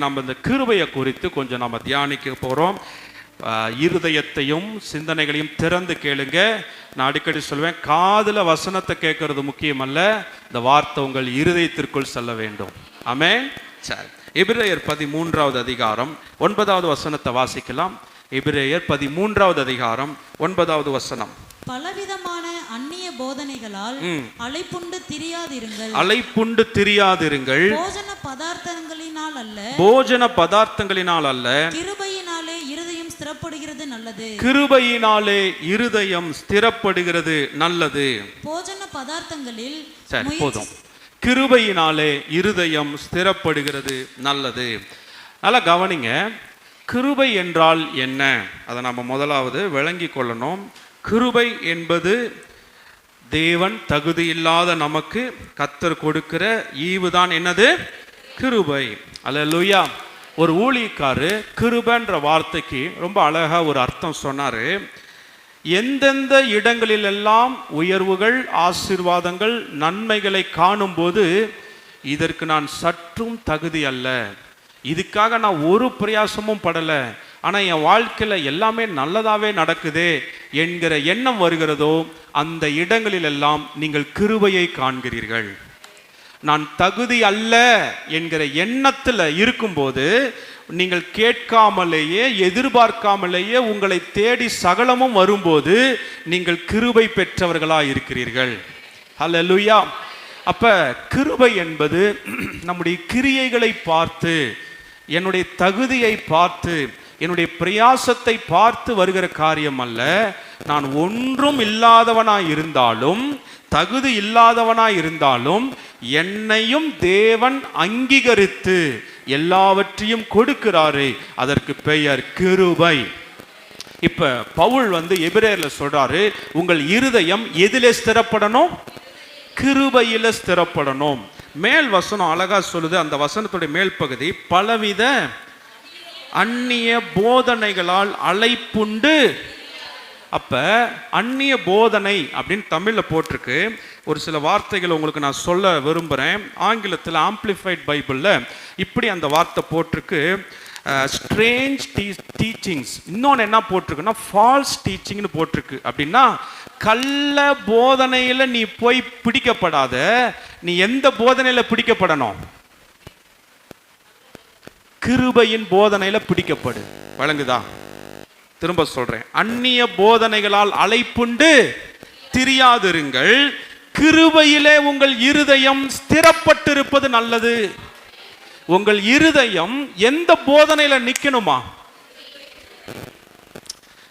நம்ம இந்த கிருபையை குறித்து கொஞ்சம் நம்ம தியானிக்க போகிறோம். இருதயத்தையும் சிந்தனைகளையும் திறந்து கேளுங்க. நான் அடிக்கடி சொல்வேன், காதில் வசனத்தை கேட்கறது முக்கியமல்ல, இந்த வார்த்தை உங்கள் இருதயத்திற்குள் செல்ல வேண்டும். ஆமென். சரி, எபிரேயர் 13வது அதிகாரம் 9வது வசனத்தை வாசிக்கலாம். எபிரேயர் 13வது அதிகாரம் 9வது வசனம். பலவிதமான அந்நிய போதனைகளால் அலைப்புண்டு திரியாதிருங்கள். அலைப்புண்டு திரியாதிருங்கள். போஜன பதார்த்தங்களினால் அல்ல, போஜன பதார்த்தங்களினால் அல்ல, கிருபையினாலே இருதயம் ஸ்திரப்படுகிறது நல்லது. கிருபையினாலே இருதயம் ஸ்திரப்படுகிறது நல்லது. போஜன பதார்த்தங்களில் சரி, போதும். கிருபையினாலே இருதயம் ஸ்திரப்படுகிறது நல்லது. நல்லா கவனிங்க, கிருபை என்றால் என்ன? அதை நம்ம முதலாவது விளங்கி கொள்ளணும். கிருபை என்பது தேவன் தகுதியில்லாத நமக்கு கர்த்தர் கொடுக்கிற ஈவுதான். என்னது? கிருபை. அல்லேலூயா. ஒரு ஊழியக்காரு கிருபைன்ற வார்த்தைக்கு ரொம்ப அழகா ஒரு அர்த்தம் சொன்னாரு. எந்தெந்த இடங்களிலெல்லாம் உயர்வுகள், ஆசீர்வாதங்கள், நன்மைகளை காணும்போது இதற்கு நான் சற்றும் தகுதி அல்ல, இதுக்காக நான் ஒரு பிரயாசமும் படலை, ஆனால் என் வாழ்க்கையில் எல்லாமே நல்லதாகவே நடக்குதே என்கிற எண்ணம் வருகிறதோ, அந்த இடங்களிலெல்லாம் நீங்கள் கிருபையை காண்கிறீர்கள். நான் தகுதி அல்ல என்கிற எண்ணத்தில் இருக்கும்போது, நீங்கள் கேட்காமலேயே எதிர்பார்க்காமலேயே உங்களை தேடி சகலமும் வரும்போது நீங்கள் கிருபை பெற்றவர்களாக இருக்கிறீர்கள். ஹல்லேலூயா. அப்ப கிருபை என்பது நம்முடைய கிரியைகளை பார்த்து, என்னுடைய தகுதியை பார்த்து, என்னுடைய பிரயாசத்தை பார்த்து வருகிற காரியம் அல்ல. நான் ஒன்றும் இல்லாதவனாய் இருந்தாலும், தகுதி இல்லாதவனாய் இருந்தாலும், என்னையும் தேவன் அங்கீகரித்து எல்லாவற்றையும் கொடுக்கிறாரே, அதற்கு பெயர் கிருபை. இப்ப பவுல் எபிரேயர்ல சொல்றாரு, உங்கள் இருதயம் எதிலே ஸ்திரப்படணும்? கிருபையில ஸ்திரப்படணும். மேல் வசனம் அழகா சொல்லுது. அந்த வசனத்துடைய மேல் பகுதி, பலவித அந்நிய போதனைகளால் அலைப்புண்டு. அப்ப அந்நிய போதனை அப்படின்னு தமிழ்ல போட்டிருக்கு. ஒரு சில வார்த்தைகள் உங்களுக்கு நான் சொல்ல விரும்புகிறேன். ஆங்கிலத்தில் ஆம்பிளிஃபைட் பைபிள்ல இப்படி அந்த வார்த்தை போட்டிருக்கு, ஸ்ட்ரேஞ்ச் டீச்சிங்ஸ். இன்னொன்று என்ன போட்டிருக்குன்னா ஃபால்ஸ் டீச்சிங்னு போட்டிருக்கு. அப்படின்னா கள்ள போதனையில் நீ போய் பிடிக்கப்படாத, நீ எந்த போதனையில் பிடிக்கப்படணும்? கிருபையின் போதனையில பிடிக்கப்படு. வழங்குதா? திரும்ப சொல்றேன், அந்நிய போதனைகளால் அலைப்புண்டு திரியாதிருங்கள், கிருபையிலே உங்கள் இருதயம் ஸ்திரப்பட்டிருப்பது நல்லது. உங்கள் இருதயம் எந்த போதனையில நிக்கணுமா?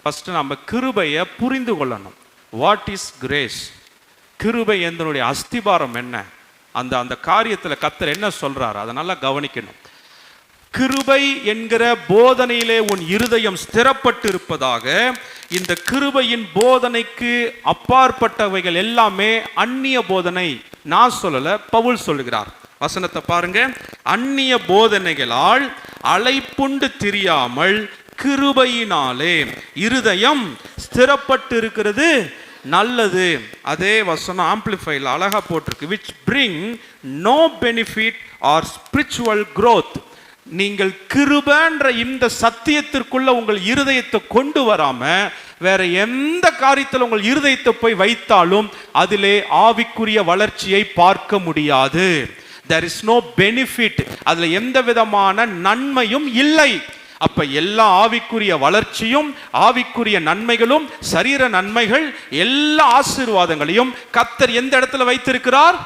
ஃபர்ஸ்ட் நம்ம கிருபையை புரிந்து கொள்ளணும். What is grace? கிருபை என்பதனுடைய அஸ்திபாரம் என்ன? அந்த காரியத்தில் கர்த்தர் என்ன சொல்றாரு அதை நல்லா கவனிக்கணும். கிருபை என்கிற போதனையிலே உன் இருதயம் ஸ்திரப்பட்டு இருப்பதாக. இந்த கிருபையின் போதனைக்கு அப்பாற்பட்டவைகள் எல்லாமே அந்நிய போதனை. நான் சொல்லல, பவுல் சொல்லுகிறார். வசனத்தை பாருங்க. அந்நிய போதனைகளால் அலைப்புண்டு திரியாமல் கிருபையினாலே இருதயம் ஸ்திரப்பட்டு இருக்கிறது நல்லது. அதே வசனம் ஆம்பிளிஃபைல அழகா போட்டிருக்கு, which bring no benefit or spiritual growth. நீங்கள் கிருபைன்ற இந்த சத்தியத்திற்குள்ள உங்கள் இருதயத்தை கொண்டு வராம வேற எந்த காரியத்தில் உங்கள் இருதயத்தை போய் வைத்தாலும் அதிலே ஆவிக்குரிய வளர்ச்சியை பார்க்க முடியாது. there is no benefit. அதுல எந்த விதமான நன்மையும் இல்லை. அப்ப எல்லா ஆவிக்குரிய வளர்ச்சியும், ஆவிக்குரிய நன்மைகளும், சரீர நன்மைகள், எல்லா ஆசீர்வாதங்களையும் கர்த்தர் எந்த இடத்துல வைத்திருக்கிறார்?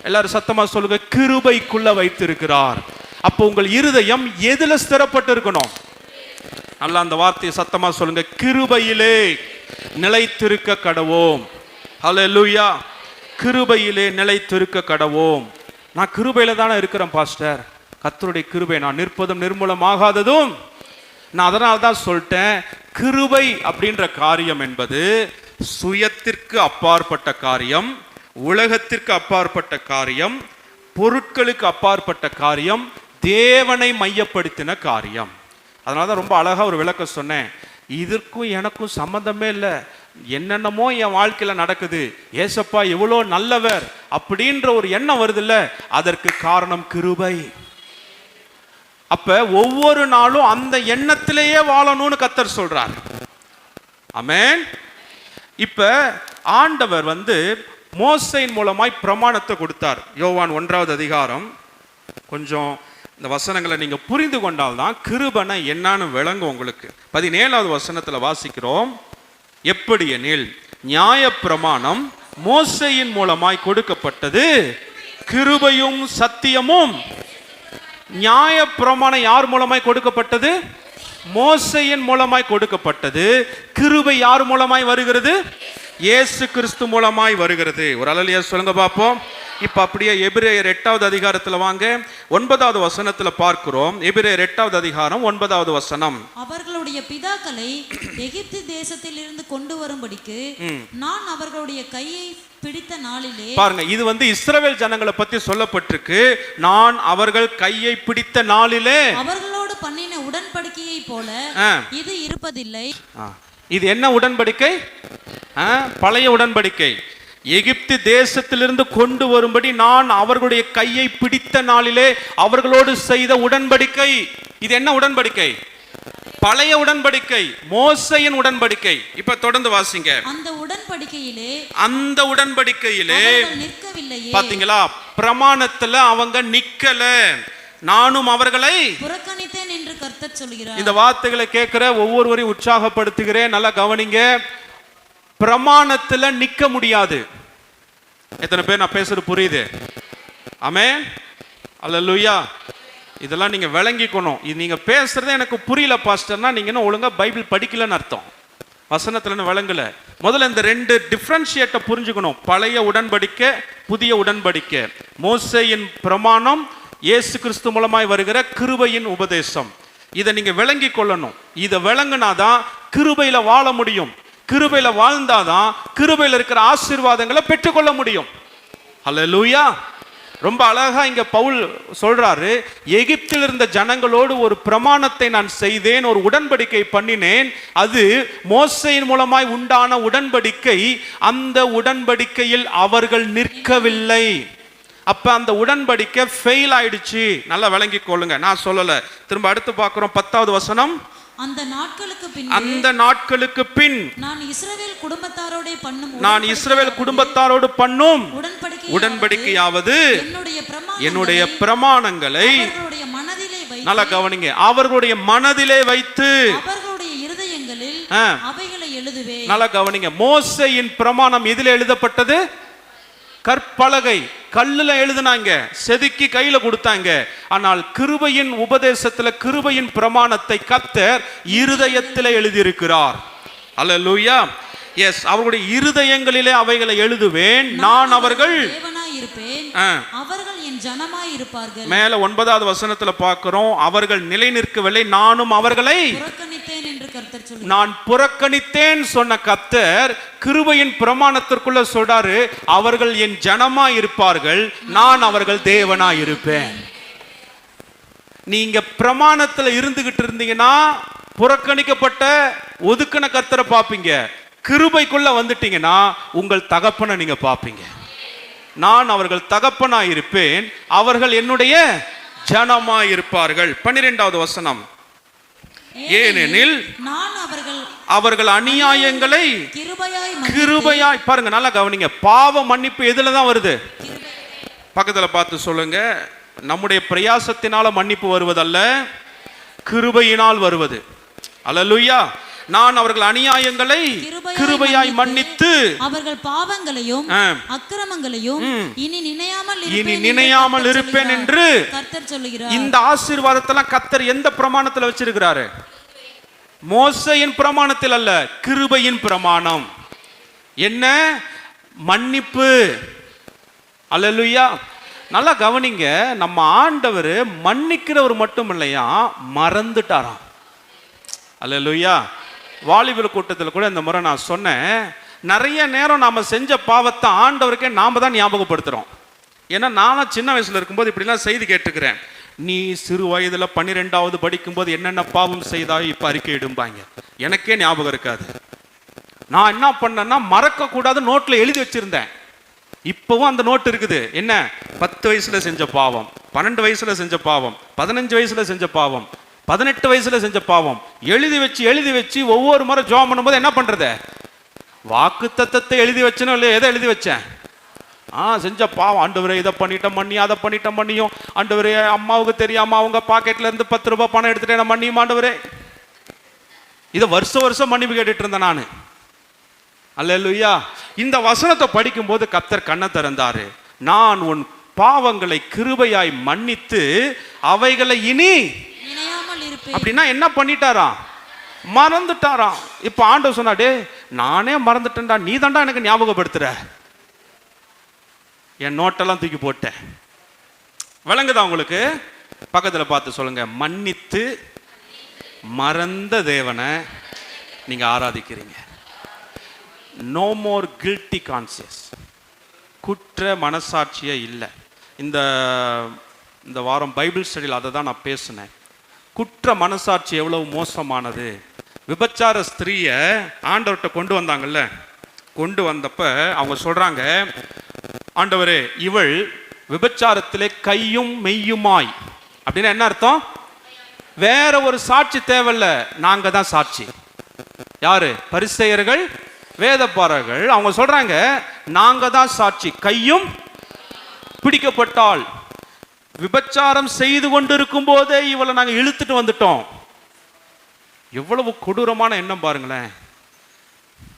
எல்லாரும் சத்தமா சொல்லுங்க, கிருபைக்குள்ள வைத்திருக்கிறார். அப்போ உங்கள் இருதயம் எதுல ஸ்திரப்பட்டு இருக்கணும்? நல்லா அந்த வார்த்தையை சத்தமா சொல்லுங்க, கிருபையிலே நிலைத்திருக்க கடவோம். ஹல்லேலூயா. கிருபையிலே நிலைத்திருக்க கடவோம். நான் கிருபையில தானே இருக்கிறேன் பாஸ்டர். கர்த்தருடைய கிருபை நான் நிற்பதும் நிர்மூலமாகாததும். நான் அதனால தான் சொல்லிட்டேன், கிருபை அப்படின்ற காரியம் என்பது சுயத்திற்கு அப்பாற்பட்ட காரியம், உலகத்திற்கு அப்பாற்பட்ட காரியம், பொருட்களுக்கு அப்பாற்பட்ட காரியம், தேவனை மையப்படுத்தின காரியம். அதனால தான் ரொம்ப அழகா ஒரு விளக்கம் சொன்னேன். இதற்கும் எனக்கும் சம்பந்தமே இல்லை, என்னென்னமோ என் வாழ்க்கையில் நடக்குது, ஏசப்பா எவ்வளோ நல்லவர் அப்படின்ற ஒரு எண்ணம் வருது இல்ல, அதற்கு காரணம் கிருபை. அப்ப ஒவ்வொரு நாளும் அந்த எண்ணத்திலேயே வாழணும்னு கர்த்தர் சொல்றார். ஆமென். இப்ப ஆண்டவர் மோசேயின் மூலமாய் பிரமாணத்தை கொடுத்தார். யோவான் 1வது அதிகாரம், கொஞ்சம் இந்த வசனங்களை நீங்க புரிந்து கொண்டால்தான் கிருபைனா என்னன்னு விளங்கும் உங்களுக்கு. 17வது வசனத்துல வாசிக்கிறோம், எப்படி எனில் நியாயப்பிரமாணம் மோசேயின் மூலமாய் கொடுக்கப்பட்டது, கிருபையும் சத்தியமும். நியாயப்பிரமாணம் யார் மூலமாய் கொடுக்கப்பட்டது? மோசேயின் மூலமாய் கொடுக்கப்பட்டது. கிருபை யார் மூலமாய் வருகிறது? இயேசு கிறிஸ்து மூலமாய் வருகிறது. ஒரு அல்லேலூயா சொல்லுங்க பாப்போம். இப்ப அப்படியே எபிரேயர் 8வது அதிகாரத்துல வாங்க, 9வது வசனத்துல பார்க்கிறோம். எபிரேயர் 8வது அதிகாரம் 9வது வசனம். அவர்களுடைய பிதாக்களை எகிப்து தேசத்தில் இருந்து கொண்டு வரும்படிக்கு நான் அவர்களுடைய கையை பிடித்த நாளிலே. பாருங்க, இது இஸ்ரவேல் ஜனங்களை பத்தி சொல்லப்பட்டிருக்கு. நான் அவர்கள் கையை பிடித்த நாளிலே அவர்களோடு பண்ணின உடன்படிக்கையை போல இது இருப்பதில்லை. இது என்ன உடன்படிக்கை? பழைய உடன்படிக்கை. எகிப்து தேசத்திலிருந்து கொண்டு வரும்படி நான் அவர்களுடைய கையை பிடித்த நாளிலே அவர்களோடு செய்த உடன்படிக்கை. இது என்ன உடன்படிக்கை? பழைய உடன்படிக்கை, மோசேயின் உடன்படிக்கை. இப்ப தொடர்ந்து வாசிங்க. அந்த உடன்படிக்கையிலே நிற்கவில்லையே. பாத்தீங்களா? பிரமாணத்துல அவங்க நிக்கல, நானும் அவர்களை புறக்கணித்தேன் என்று கர்த்தர் சொல்கிறார். இந்த வார்த்தைகளை கேட்கிற ஒவ்வொருவரையும் உற்சாகப்படுத்துகிறேன், நல்லா கவனிங்க. பிரமாணத்துல நிக்க முடியாது. எத்தனை பேர் நான் பேசுறது புரியுது? ஆமென், அல்லேலூயா. இதெல்லாம் நீங்க விளங்கிக்கணும். இது நீங்க பேசுறதே எனக்கு புரியல பாஸ்டர்னா நீங்க என்ன ஒழுங்கா பைபிள் படிக்கலன்னு அர்த்தம். வசனத்துல விளங்கல. முதல்ல இந்த ரெண்டு டிஃபரன்ஷியேட்டை புரிஞ்சுக்கணும். பழைய உடன்படிக்கை, புதிய உடன்படிக்கை. மோசேயின் பிரமாணம், இயேசு கிறிஸ்து மூலமாய் வருகிற கிருபையின் உபதேசம். இதை நீங்க விளங்கி கொள்ளணும். இதை விளங்குனாதான் கிருபையில வாழ முடியும். கிருபையில வாழ்ந்தாதான் கிருபையில இருக்கிற ஆசீர்வாதங்களை பெற்றுக்கொள்ள முடியும். ஹல்லேலூயா. ரொம்ப அழகா இங்க பவுல் சொல்றாரு, எகிப்தில் இருந்த ஜனங்களோடு ஒரு பிரமாணத்தை நான் செய்தேன், ஒரு உடன்படிக்கை பண்ணினேன். அது மோசேயின் மூலமாய் உண்டான உடன்படிக்கை. அந்த உடன்படிக்கையில் அவர்கள் நிற்கவில்லை. அப்ப அந்த உடன்படிக்கை ஃபெயில் ஆயிடுச்சு. நல்லா விளங்கி கொள்ளுங்க, நான் சொல்லல. திரும்ப அடுத்து பார்க்கிறோம் 10வது வசனம். அந்த நாட்களுக்கு பின் நான் இஸ்ரவேல் குடும்பத்தாரோடு பண்ணும் உடன்படிக்கையாவது என்னுடைய பிரமாணங்களை, நல்லா கவனிங்க, அவர்களுடைய மனதிலே வைத்து அவர்களுடைய இருதயங்களில் அவைகளை எழுதுவேன். நல்லா கவனிங்க. மோசேயின் பிரமாணம் எதில் எழுதப்பட்டது? கற்பலகை, கல்லுல எழுதினாங்க, செதுக்கி கையில கொடுத்தாங்க. ஆனால் கிருபையின் உபதேசத்துல, கிருபையின் பிரமாணத்தை கர்த்தர் இருதயத்திலே எழுதியிருக்கிறார். அல்லேலூயா. எஸ், அவர்களுடைய இருதயங்களிலே அவைகளை எழுதுவேன். நான் அவர்கள் இருப்பேன், அவர்கள் என் ஜனமாய் இருப்பார்கள். மேல 9வது வசனத்துல பார்க்கிறோம், அவர்கள் நிலை நிற்கவில்லை, நானும் அவர்களை புறக்கணித்தேன் என்று கர்த்தர் சொல்கிறார். நான் புறக்கணித்தேன் சொன்ன கர்த்தர் கிருபையின் பிரமாணத்திற்குள்ள சொல்றாரு, அவர்கள் என் ஜனமாய் இருப்பார்கள், நான் அவர்கள் தேவனாய் இருப்பேன். நீங்க பிரமாணத்துல இருந்துகிட்டு இருந்தீங்கன்னா புறக்கணிக்கப்பட்ட ஒதுக்கின கர்த்தரை பார்ப்பீங்க. கிருபைக்குள்ள வந்துட்டீங்கன்னா உங்கள் தகப்பனை நீங்க பார்ப்பீங்க. நான் அவர்கள் தகப்பனாய் இருப்பேன், அவர்கள் என்னுடைய ஜனமாய் இருப்பார்கள். 12வது வசனம். ஏனெனில் நான் அவர்கள் அநியாயங்களை கிருபையாய், பாருங்க நல்லா கவனிங்க, பாவ மன்னிப்பு எதுல தான் வருது? பக்கத்துல பார்த்து சொல்லுங்க. நம்முடைய பிரயாசத்தினால மன்னிப்பு வருவதல்ல, கிருபையினால் வருவது. அல்லேலூயா. நான் அவர்கள் அநியாயங்களை கிருபையாய் மன்னித்து அவர்கள் பாவங்களையும் அக்கிரமங்களையும் இனி நினையாமல் இருப்பேன் என்று கர்த்தர் சொல்கிறார். இந்த ஆசீர்வாதத்தெல்லாம் கர்த்தர் எந்த பிரமாணத்துல வச்சிருக்கிறாரு? மோசேயின் பிரமாணத்தில் அல்ல, கிருபையின் பிரமாணம். என்ன? மன்னிப்பு. அல்லேலூயா. நல்லா கவனிங்க, நம்ம ஆண்டவர் மன்னிக்கிறவர் மட்டும் இல்லையா, மறந்துட்டாராம். அல்லேலூயா. வாலிபர் கூட்டத்தில் கூட இந்த முறை நான் சொன்னேன், நிறைய நேரம் நாம செஞ்ச பாவத்தை ஆண்டவருக்கே நாம தான் ஞாபகப்படுத்துறோம். ஏன்னா நானும் சின்ன வயசுல இருக்கும்போது இப்படிலாம் செய்தி கேட்டுக்கிறேன். நீ சிறு வயதுல 12வது படிக்கும்போது என்னென்ன பாவம் செய்தாய் இப்ப அறிக்கை இடும்பாங்க. எனக்கே ஞாபகம் இருக்காது. நான் என்ன பண்ணேன்னா, மறக்க கூடாது நோட்ல எழுதி வச்சிருந்தேன். இப்பவும் அந்த நோட் இருக்குது. என்ன? 10 வயசுல செஞ்ச பாவம், 12 வயசுல செஞ்ச பாவம், 15 வயசுல செஞ்ச பாவம், 18 வயசுல செஞ்ச பாவம் எழுதி வச்சு ஒவ்வொரு முறை ஜெபம் பண்ணும்போது என்ன பண்றது? வாக்குத்தத்தத்தை எழுதி வச்சனோ இல்லையா? எதை எழுதி வச்சேன்? செஞ்ச பாவம். ஆண்டவரே இதை பண்ணிட்டேன் மன்னி, அதை பண்ணிட்டேன் மன்னியும் ஆண்டவரே. அம்மாவுக்கு தெரியாம அவங்க பாக்கெட்ல இருந்து 10 ரூபாய் பணம் எடுத்துட்டேன் மன்னியும் ஆண்டவரே. இதை வருஷம் மன்னிப்பு கேட்டுட்டு இருந்தேன் நான். அல்லேலூயா. இந்த வசனத்தை படிக்கும் போது கர்த்தர் கண்ணை திறந்தாரு. நான் உன் பாவங்களை கிருபையாய் மன்னித்து அவைகளை இனி அப்படின்னா என்ன பண்ணிட்டாராம்? மறந்துட்டாராம். இப்ப ஆண்டவர் சொன்னாடே, நானே மறந்துட்டேன்டா, நீ தான்டா எனக்கு ஞாபகப்படுத்துற. என் நோட்டெல்லாம் தூக்கி போட்டேன். விளங்குதா உங்களுக்கு? பக்கத்துல பார்த்து சொல்லுங்க, மன்னித்து மறந்த தேவனை நீங்க ஆராதிக்கிறீங்க. No more guilty conscious. குற்ற மனசாட்சியே இல்லை. இந்த வாரம் பைபிள் ஸ்டடியில் அதை தான் நான் பேசினேன். குற்ற மனசாட்சி எவ்வளவு மோசமானது. விபச்சார ஸ்திரீயை ஆண்டவர்கிட்ட கொண்டு வந்தாங்கல்ல, கொண்டு வந்தப்ப அவங்க சொல்றாங்க, ஆண்டவரே இவள் விபச்சாரத்திலே கையும் மெய்யுமாய். அப்படின்னா என்ன அர்த்தம்? வேற ஒரு சாட்சி தேவையில்ல, நாங்க தான் சாட்சி. யாரு? பரிசேயர்கள், வேதபாரர்கள். அவங்க சொல்றாங்க, நாங்க தான் சாட்சி. கையும் பிடிக்கப்பட்டால் விபச்சாரம் செய்து கொண்டிருக்கும் போதே இவளை நாங்க இழுத்துட்டு வந்துட்டோம். எவ்வளவு கொடூரமான எண்ணம் பாருங்களேன்.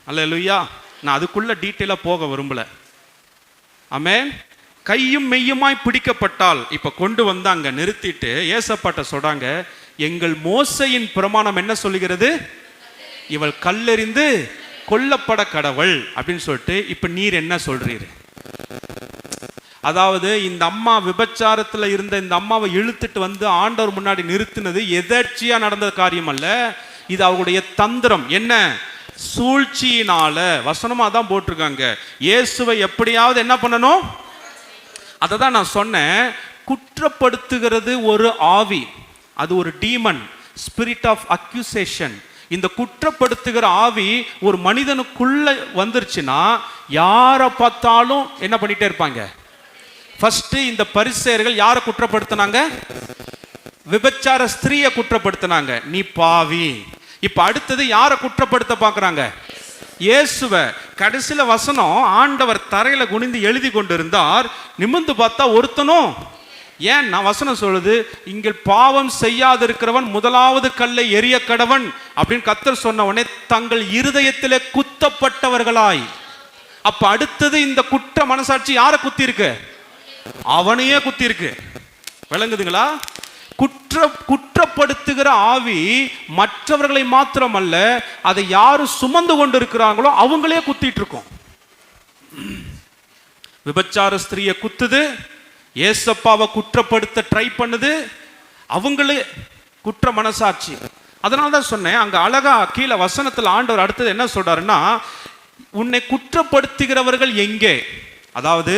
அல்லேலூயா. நான் அதுக்குள்ள டீட்டெயிலா போக விரும்பல. ஆமென். கையும் மெய்யுமாய் பிடிக்கப்பட்டால் இப்ப கொண்டு வந்து அங்க நிறுத்திட்டு ஏசப்பாட்ட சொல்றாங்க, எங்கள் மோசையின் பிரமாணம் என்ன சொல்லுகிறது? இவள் கல்லெறிந்து கொல்லப்பட கடவுள் அப்படின்னு சொல்லிட்டு இப்ப நீர் என்ன சொல்றீரு? அதாவது இந்த அம்மா விபச்சாரத்துல இருந்த இந்த அம்மாவை இழுத்துட்டு வந்து ஆண்டவர் முன்னாடி நிறுத்தினது எதர்ச்சியா நடந்த காரியம் அல்ல. இது அவருடைய தந்திரம். என்ன? சூழ்ச்சியினால. வசனமா தான் போட்டிருக்காங்க. இயேசுவை எப்படியாவது என்ன பண்ணணும்? அதை தான் நான் சொன்னேன். குற்றப்படுத்துகிறது ஒரு ஆவி, அது ஒரு டீமன், ஸ்பிரிட் ஆஃப் அக்யூசேஷன். இந்த குற்றப்படுத்துகிற ஆவி ஒரு மனிதனுக்குள்ள வந்துருச்சுன்னா யாரை பார்த்தாலும் என்ன பண்ணிட்டே இருப்பாங்க? ஃபர்ஸ்ட் இந்த பரிசேயர்கள் யாரை குற்றப்படுத்தினாங்க? விபச்சார ஸ்திரீயை குற்றப்படுத்தினாங்க, நீ பாவி. இப்ப அடுத்தது யாரை குற்றப்படுத்த பார்க்கறாங்க? இயேசுவை. கடைசியில வசனம், ஆண்டவர் தரையில குனிந்து எழுதி கொண்டிருந்தார், நிமிர்ந்து பார்த்தா ஒருத்தனும். ஏன் நான் வசனம் சொல்லுது, இங்கே பாவம் செய்யாதிருக்கிறவன் முதலாவது கல்லை எரிய கடவன் அப்படின்னு கர்த்தர் சொன்ன உடனே தங்கள் இருதயத்திலே குத்தப்பட்டவர்களாய். அப்ப அடுத்தது இந்த குற்ற மனசாட்சி யாரை குத்தி இருக்கு? அவனையே குத்தி இருக்கு. விளங்குதுங்களா? குற்றப்படுத்துகிற ஆவி மற்றவர்களை மாத்திரமல்ல, அதை யாரு சுமந்து கொண்டு இருக்கிறாங்களோ அவங்களே குத்திட்டு இருக்கும். விபச்சார ஸ்திரீயை குத்துது, ஏசப்பாவை குற்றப்படுத்த ட்ரை பண்ணுது, அவங்களே குற்ற மனசாட்சி. அதனால தான் சொன்னேன், அங்க அழகா கீழே வசனத்தில் ஆண்டவர் அடுத்தது என்ன சொல்றாருன்னா, உன்னை குற்றப்படுத்துகிறவர்கள் எங்கே? அதாவது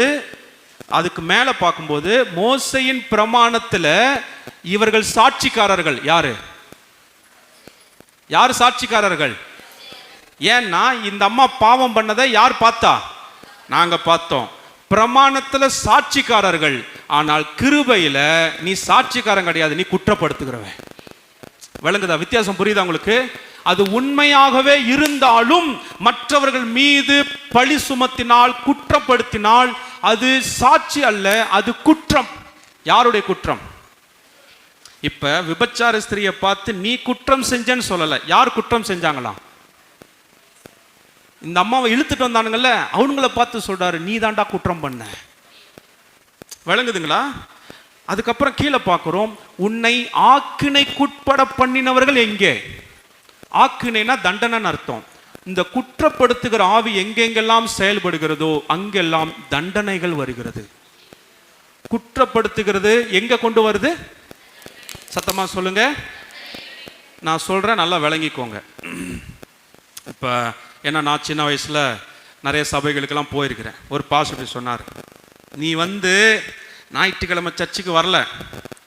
அதுக்கு மேல பார்க்கும்போது மோசையின் பிரமாணத்துல இவர்கள் சாட்சிக்காரர்கள். யாரு யார் சாட்சிக்காரர்கள்? ஏன்னா இந்த அம்மா பாவம் பண்ணதை யார் பார்த்தா? நாங்க பார்த்தோம். பிரமாணத்துல சாட்சிக்காரர்கள், ஆனால் கிருபையில நீ சாட்சிக்காரன் கிடையாது, நீ குற்றப்படுத்துகிறவன். விளங்குதா? வித்தியாசம் புரியுதா உங்களுக்கு? அது உண்மையாகவே இருந்தாலும் மற்றவர்கள் மீது பழி சுமத்தினால், குற்றப்படுத்தினால் அது சாட்சி அல்ல, அது குற்றம். யாருடைய குற்றம்? இப்ப விபச்சார ஸ்திரியை பார்த்து நீ குற்றம் செஞ்சன்னு சொல்லல, யார் குற்றம் செஞ்சாங்களாம்? இந்த அம்மாவை இழுத்துட்டு வந்தானுங்கல்ல, அவனுங்களை பார்த்து சொல்றாரு, நீ தாண்டா குற்றம் பண்ண. விளங்குதுங்களா? அதுக்கப்புறம் கீழே பார்க்கிறோம், உன்னை ஆக்கினைக்குட்பட பண்ணினவர்கள் எங்கே? ஆக்கினைனா தண்டனைன்னு அர்த்தம். இந்த குற்றப்படுத்துகிற ஆவி எங்கெங்கெல்லாம் செயல்படுகிறதோ அங்கெல்லாம் தண்டனைகள் வருகிறது. குற்றப்படுத்துகிறது எங்க கொண்டு வருது? சத்தமா சொல்லுங்க. நான் சொல்றேன், நல்லா விளங்கிக்கோங்க. இப்ப ஏன்னா நான் சின்ன வயசுல நிறைய சபைகளுக்கெல்லாம் போயிருக்கிறேன். ஒரு பாஸ்டர் சொன்னார், நீ ஞாயிற்றுக்கிழமை சர்ச்சுக்கு வரல,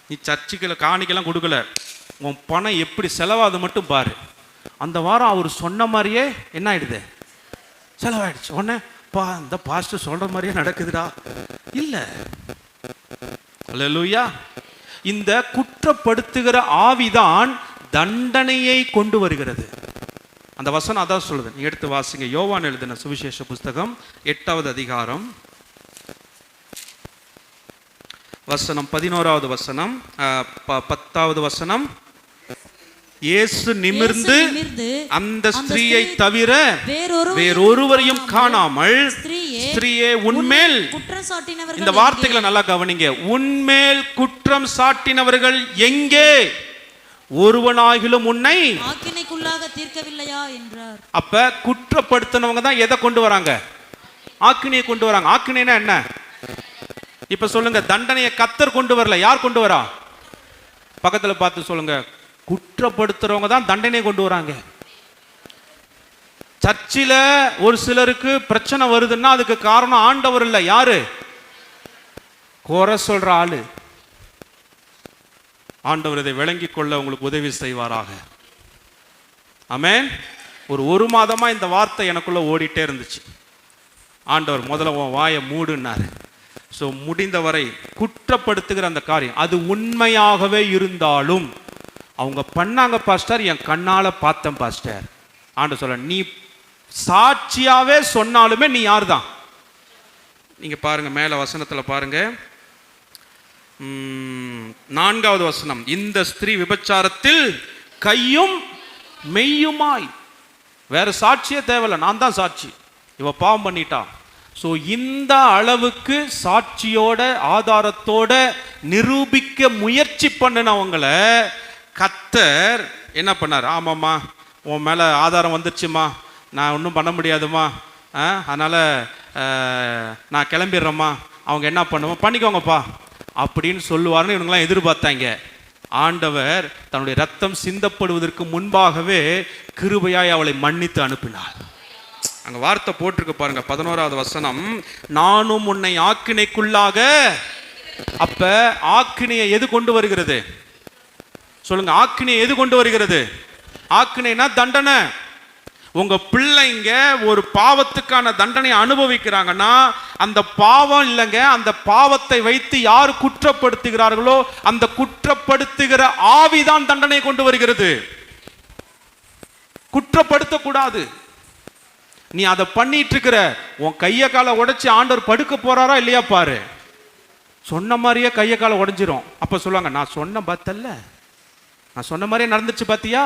நீ சர்ச்சுக்கு காணிக்கெல்லாம் கொடுக்கல, உன் பணம் எப்படி செலவாது மட்டும் பாரு. அந்த வாரம் அவர் சொன்ன மாதிரியே என்ன ஆயிடுது? செலவாயிடுச்சு. உடனே இந்த பாஸ்டர் சொல்ற மாதிரியே நடக்குதுடா. இல்ல, அல்லேலூயா. இந்த குற்றப்படுத்துகிற ஆவிதான் தண்டனையை கொண்டு வருகிறது. அந்த வசனம் அதான் சொல்லுது. நீ எடுத்து வாசிங்க. யோவான் எழுதின சுவிசேஷ புஸ்தகம் 8வது அதிகாரம் வசனம் 11வது வசனம் 10வது வசனம். இயேசு நிமிர்ந்து அந்த ஸ்திரீயை தவிர வேறொருவரையும் காணாமல், ஸ்திரீயே உன்மேல், இந்த வார்த்தைகளை நல்லா கவனிங்க, உன்மேல் குற்றம் சாட்டினவர்கள் எங்கே? ஒருவனாகிலும் உன்னை ஆக்கினைக்குள்ளாக தீர்க்கவில்லையா என்றார். அப்ப குற்றப்படுத்தினவங்க தான் எதை கொண்டு வராங்க? ஆக்கினையை கொண்டு வராங்க. ஆக்கினைனா என்ன? இப்ப சொல்லுங்க, தண்டனையை கர்த்தர் கொண்டு வரல, யார் கொண்டு வரா? பக்கத்துல பார்த்து சொல்லுங்க, குற்றப்படுத்துறவங்க தான் தண்டனை கொண்டு வராங்க. சர்ச்சில் ஒரு சிலருக்கு பிரச்சனை வருதுன்னா அதுக்கு காரணம் ஆண்டவர் இல்லை, யாரு? குறை சொல்ற ஆளு. ஆண்டவர் இதை விளங்கிக் கொள்ள உங்களுக்கு உதவி செய்வாராக. ஆமென். ஒரு மாதமா இந்த வார்த்தை எனக்குள்ள ஓடிட்டே இருந்துச்சு. ஆண்டவர் முதல்ல உன் வாயை மூடுன்னாரு. ஸோ முடிந்தவரை குற்றப்படுத்துகிற அந்த காரியம் அது உண்மையாகவே இருந்தாலும், அவங்க பண்ணாங்க பாஸ்டர், என் கண்ணால பார்த்தேன் பாஸ்டர், ஆண்டவர் சொல்ல, நீ சாட்சியாவே சொன்னாலுமே நீ யார் தான்? நீங்க பாருங்க, மேல வசனத்துல பாருங்க, 4வது வசனம். இந்த ஸ்திரீ விபச்சாரத்தில் கையும் மெய்யுமாய், வேற சாட்சியே தேவையில்லை, நான் தான் சாட்சி, இவ பாவம் பண்ணிட்டா. ஸோ இந்த அளவுக்கு சாட்சியோட ஆதாரத்தோட நிரூபிக்க முயற்சி பண்ணினவங்கள கர்த்தர் என்ன பண்ணார்? ஆமாம்மா, உன் மேலே ஆதாரம் வந்துருச்சுமா, நான் ஒன்றும் பண்ண முடியாதுமா, அதனால் நான் கிளம்பிடுறேம்மா, அவங்க என்ன பண்ணுவோம் பண்ணிக்கோங்கப்பா அப்படின்னு சொல்லுவார்னு இவங்கெல்லாம் எதிர்பார்த்தாங்க. ஆண்டவர் தன்னுடைய ரத்தம் சிந்தப்படுவதற்கு முன்பாகவே கிருபையாய் அவளை மன்னித்து அனுப்பினார். அங்க வார்த்தை போட்டிருக்கு பாருங்க, 11வது வசனம். நானும் உன்னை ஆக்கினைக்குள்ளாக. அப்ப ஆக்கினையை எது கொண்டு வருகிறது? சொல்லுங்க, ஆக்கினையை எது கொண்டு வருகிறது? ஆக்கினைனா தண்டனை. உங்க பிள்ளைங்க ஒரு பாவத்துக்கான தண்டனை அனுபவிக்கிறாங்கன்னா அந்த பாவம் இல்லைங்க, அந்த பாவத்தை வைத்து யார் குற்றப்படுத்துகிறார்களோ அந்த குற்றப்படுத்துகிற ஆவிதான் தண்டனை கொண்டு வருகிறது. குற்றப்படுத்தக்கூடாது. நீ அதை பண்ணிட்டு இருக்கிற, உன் கைய காலை உடைச்சு ஆண்டவர் படுக்க போறாரா இல்லையா பாரு. சொன்ன மாதிரியே கைய காலை உடைஞ்சிரும். அப்ப சொல்லுவாங்க, நான் சொன்ன பார்த்தல்ல, நான் சொன்ன மாதிரியே நடந்துச்சு பாத்தியா.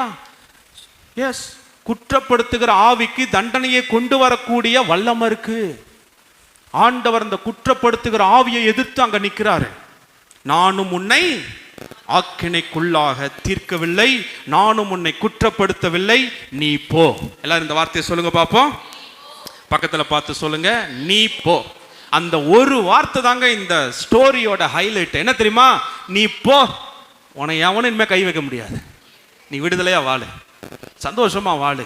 எஸ், குற்றப்படுத்துகிற ஆவிக்கு தண்டனையை கொண்டு வரக்கூடிய வல்லமை இருக்கு. ஆண்டவர் அந்த குற்றப்படுத்துகிற ஆவியை எதிர்த்து அங்க நிற்கிறாரு. நானும் உன்னை ஆக்கினைக்குள்ளாக தீர்க்கவில்லை, நானும் உன்னை குற்றப்படுத்தவில்லை, நீ போ. எல்லாரும் இந்த வார்த்தையை சொல்லுங்க பாப்போம். பக்கத்துல பார்த்து சொல்லுங்க, நீ போ. அந்த ஒரு வார்த்தை தாங்க இந்த ஸ்டோரியோட ஹைலைட். என்ன தெரியுமா? நீ போ, உன்னை எவனும் இனிமே கை வைக்க முடியாது, நீ விடுதலையா வாழு, சந்தோஷமா வாழு.